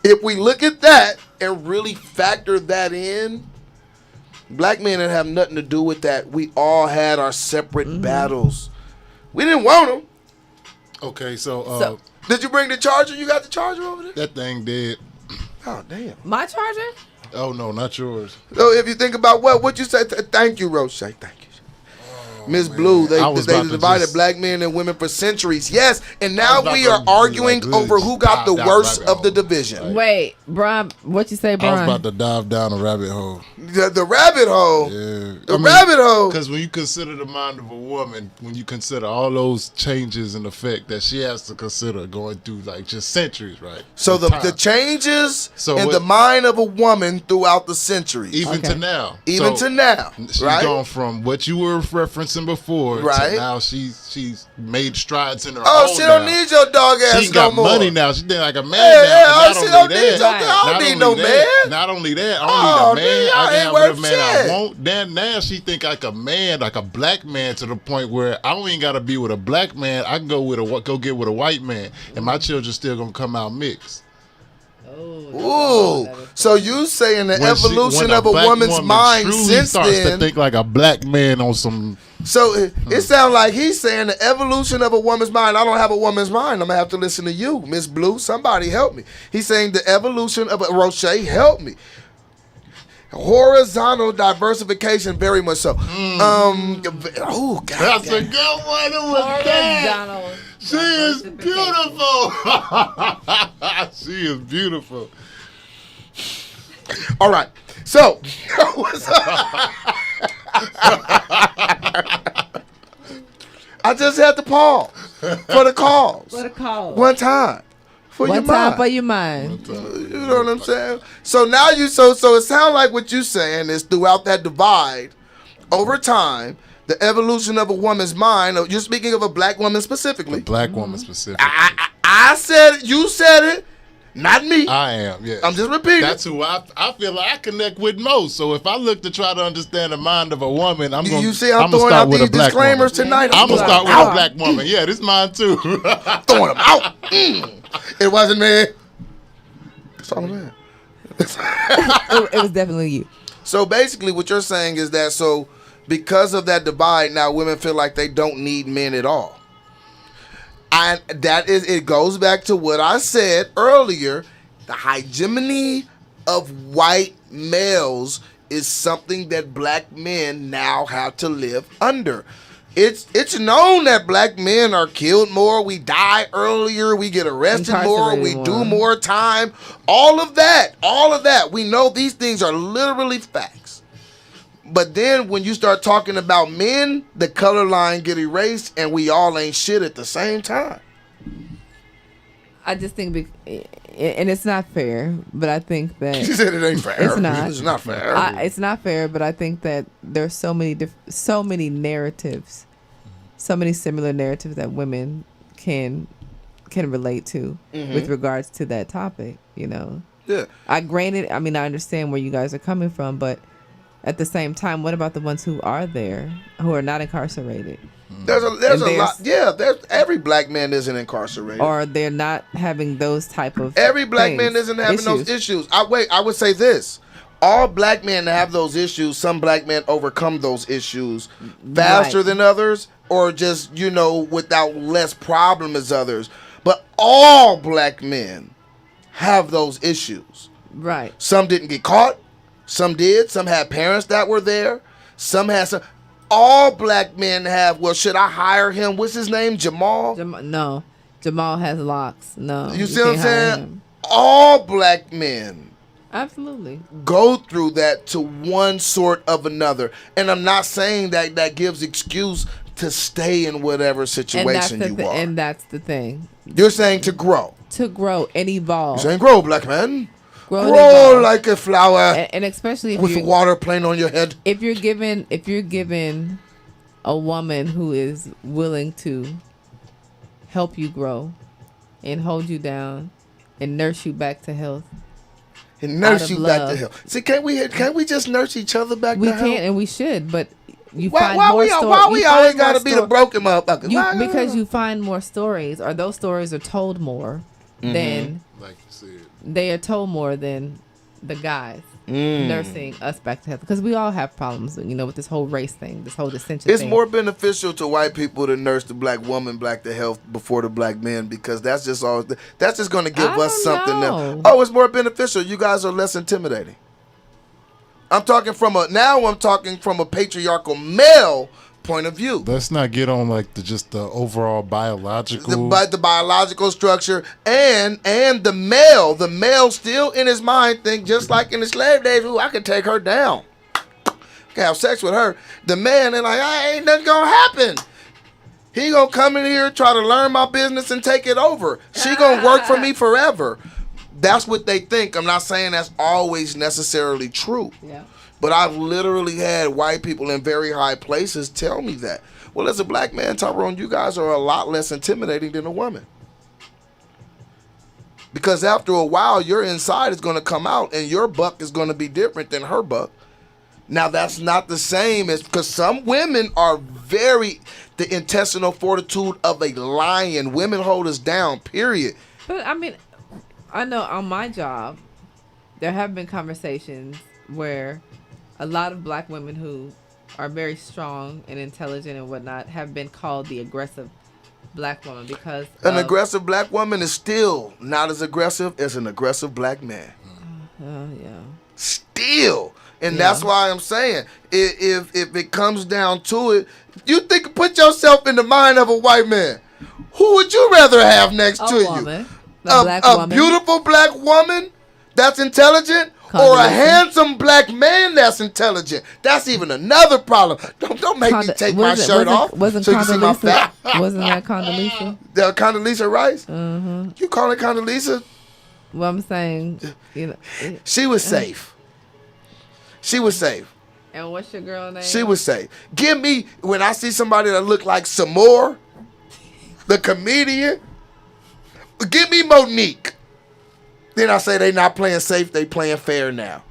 If we look at that and really factor that in, black men didn't have nothing to do with that. We all had our separate battles. We didn't want them. Okay, so Did you bring the charger? You got the charger over there? that thing dead. Oh, damn. My charger? Oh no, not yours. So if you think about what you say, thank you, Roche. Thank you. Miss Blue, they I was about to divided just- black men and women for centuries. Yes, and now about we to are be arguing like, over who got the dive worst rabbit of the hole. division. Wait, Brian, what you say, I was Brian? about to dive down a rabbit hole. The rabbit hole. Yeah, The rabbit hole. Because when you consider the mind of a woman, when you consider all those changes and effect that she has to consider going through, like just centuries, right? So Of the time. changes So in what- the mind of a woman throughout the centuries. even to now, Even to now, she's right? gone from what you were referencing bouncing before. Right. To now she's made strides in her Oh, own she don't now. need your dog ass She no got more. money now. She think like a man Yeah, now. yeah, And she not don't only need your that, dog. I don't need no man. Not only that, I Oh, don't need a man. nigga, I ain't can have worth whatever man shit. I want. Then now she think like a man, like a black man, to the point where I don't even gotta be with a black man. I can go get with a white man, and my children still gonna come out mixed. Ooh, so you saying the When evolution when of a black woman's woman mind truly since starts then? to think like a black man on some. So it sounds like he's saying the evolution of a woman's mind. I don't have a woman's mind. I'm gonna have to listen to you, Miss Blue. Somebody help me. He's saying the evolution of a Roche. Help me. Horizontal diversification, very much so. Oh God, That's a good one. It was that. Donald. She is beautiful. She is beautiful. all right. So I just had to pause for the calls. What a call. One time for your One time mind. for your mind. You know what I'm saying? So now so it sounds like what you're saying is throughout that divide, over time, the evolution of a woman's mind. You're speaking of a black woman specifically. Black woman specifically. I said it. You said it. Not me. I am, yeah. I'm just repeating. That's who I feel like I connect with most. So if I look to try to understand the mind of a woman, I'm going you see, I'm throwing start out with these a black disclaimers woman. tonight. I'm gonna start with out. a black woman. Yeah, this mine too. Throwing them out. It wasn't me. That's all I'm saying. It was definitely you. So basically, what you're saying is that because of that divide, now women feel like they don't need men at all. And it goes back to what I said earlier. The hegemony of white males is something that black men now have to live under. It's known that black men are killed more, we die earlier, we get arrested more, we do more time. All of that. We know these things are literally facts. But then when you start talking about men, the color line get erased and we all ain't shit at the same time. I just think, and it's not fair, but I think that She said it ain't fair. It's not. It's not fair. It's not fair, but I think that there's so many narratives, so many similar narratives that women can relate to with regards to that topic. You know. Yeah. I understand where you guys are coming from, but at the same time, what about the ones who are there, who are not incarcerated? There's a lot. Yeah, every black man isn't incarcerated. Or they're not having those type of Every black things, man isn't having those issues. I would say this. All black men have those issues. Some black men overcome those issues faster than others, or just, without less problem as others. But all black men have those issues. Right. Some didn't get caught. Some did. Some had parents that were there. Some had some. All black men have. Well, should I hire him? What's his name? Jamal? No. Jamal has locks. No. You see what I'm can't hire saying? him. All black men Absolutely. go through that to one sort of another. And I'm not saying that gives excuse to stay in whatever situation you are. And that's the thing. You're saying to grow. To grow and evolve. You're saying grow, black man. Grow Grow like a flower and especially if with water playing on your head. If you're given a woman who is willing to help you grow and hold you down and nurse you back to health. And nurse you back to love. health. See, can't we just nurse each other back We to health? can and we should, but you Why find more stories. why we always gotta be the broken motherfuckers? Because you find more stories, or those stories are told more than Like you said. they are told more than the guys nursing us back to health. Because we all have problems, with this whole race thing, this whole dissension It's thing. more beneficial to white people to nurse the black woman back to health before the black men, because that's just going to give I us don't something know. else. Oh, it's more beneficial. You guys are less intimidating. I'm talking from a patriarchal male point of view. Let's not get on like the overall biological. The biological structure and the male still in his mind think just like in the slave days, ooh, I could take her down. Can have sex with her. The man, and like, ain't nothing gonna happen. He gonna come in here, try to learn my business and take it over. She gonna work for me forever. That's what they think. I'm not saying that's always necessarily true. Yeah. But I've literally had white people in very high places tell me that. Well, as a black man, Tyrone, you guys are a lot less intimidating than a woman. Because after a while, your inside is going to come out and your buck is going to be different than her buck. Now, that's not the same as, because some women are the intestinal fortitude of a lion. Women hold us down, period. But I mean, I know on my job, there have been conversations where a lot of black women who are very strong and intelligent and whatnot have been called the aggressive black woman because an aggressive black woman is still not as aggressive as an aggressive black man. Oh, yeah. Still. And that's why I'm saying, if it comes down to it, put yourself in the mind of a white man. Who would you rather have next to woman. you? A Beautiful black woman that's intelligent, or a handsome black man that's intelligent? That's even another problem. Don't make me take my shirt off. Wasn't so you see my fat. Wasn't that Condoleezza? The Condoleezza Rice? Mm-hmm. You call it Condoleezza? Well, I'm saying, she was safe. She was safe. And what's your girl name? She was safe. Give me, when I see somebody that look like Samore, the comedian, give me Monique. Then I say they not playing safe, they playing fair now.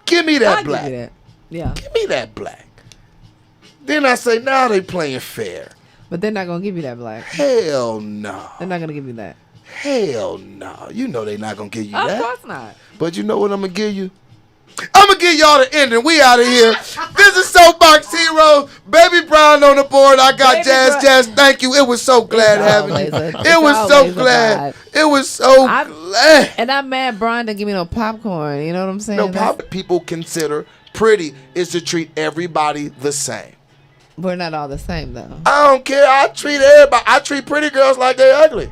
Give me that black. Give you that. Yeah. Give me that black. Then I say, now they playing fair. But they're not going to give you that black. Hell no. They're not going to give you that. Hell no. You know they not going to give you that. Of course not. But you know what I'm going to give you? I'm going to give y'all the ending. We out of here. This is Soapbox Heroes. Baby Brown on the board. I got Jazz. Thank you. It was so glad having you. It was so glad. It was so glad. And I'm mad Brian didn't give me no popcorn. You know what I'm saying? No, people consider pretty is to treat everybody the same. We're not all the same, though. I don't care. I treat everybody. I treat pretty girls like they're ugly.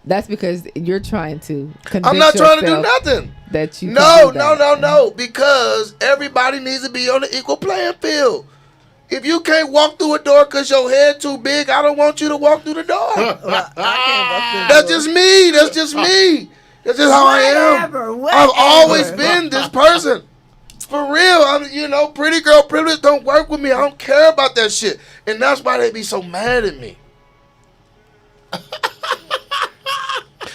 That's because you're trying to convince I'm not trying to do nothing. That you No. Because everybody needs to be on the equal playing field. If you can't walk through a door because your head too big, I don't want you to walk through the door. That's just me. That's just me. That's just how I am. I've always been this person. For real. Pretty girl privilege don't work with me. I don't care about that shit. And that's why they be so mad at me.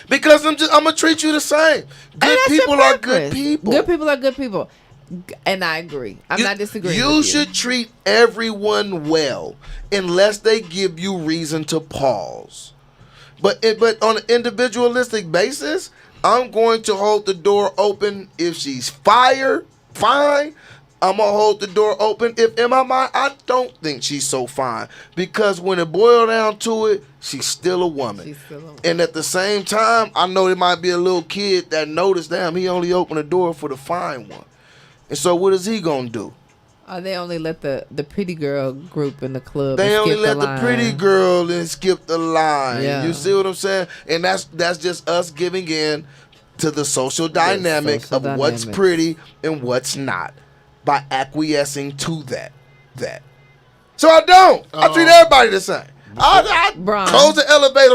Because I'm gonna treat you the same. Good people are good people. Good people are good people. And I agree. I'm not disagreeing with you. You should treat everyone well unless they give you reason to pause. But on an individualistic basis, I'm going to hold the door open if she's fired. Fine. I'm going to hold the door open if in my mind I don't think she's so fine. Because when it boils down to it, she's still a woman. And at the same time, I know there might be a little kid that noticed, damn, he only opened the door for the fine one. And so what is he going to do? They only let the pretty girl group in the club. They only let the pretty girl and skip the line. Yeah. You see what I'm saying? And that's just us giving in to the social dynamic of what's pretty and what's not. By acquiescing to that. So I don't. I treat everybody the same. I close the elevator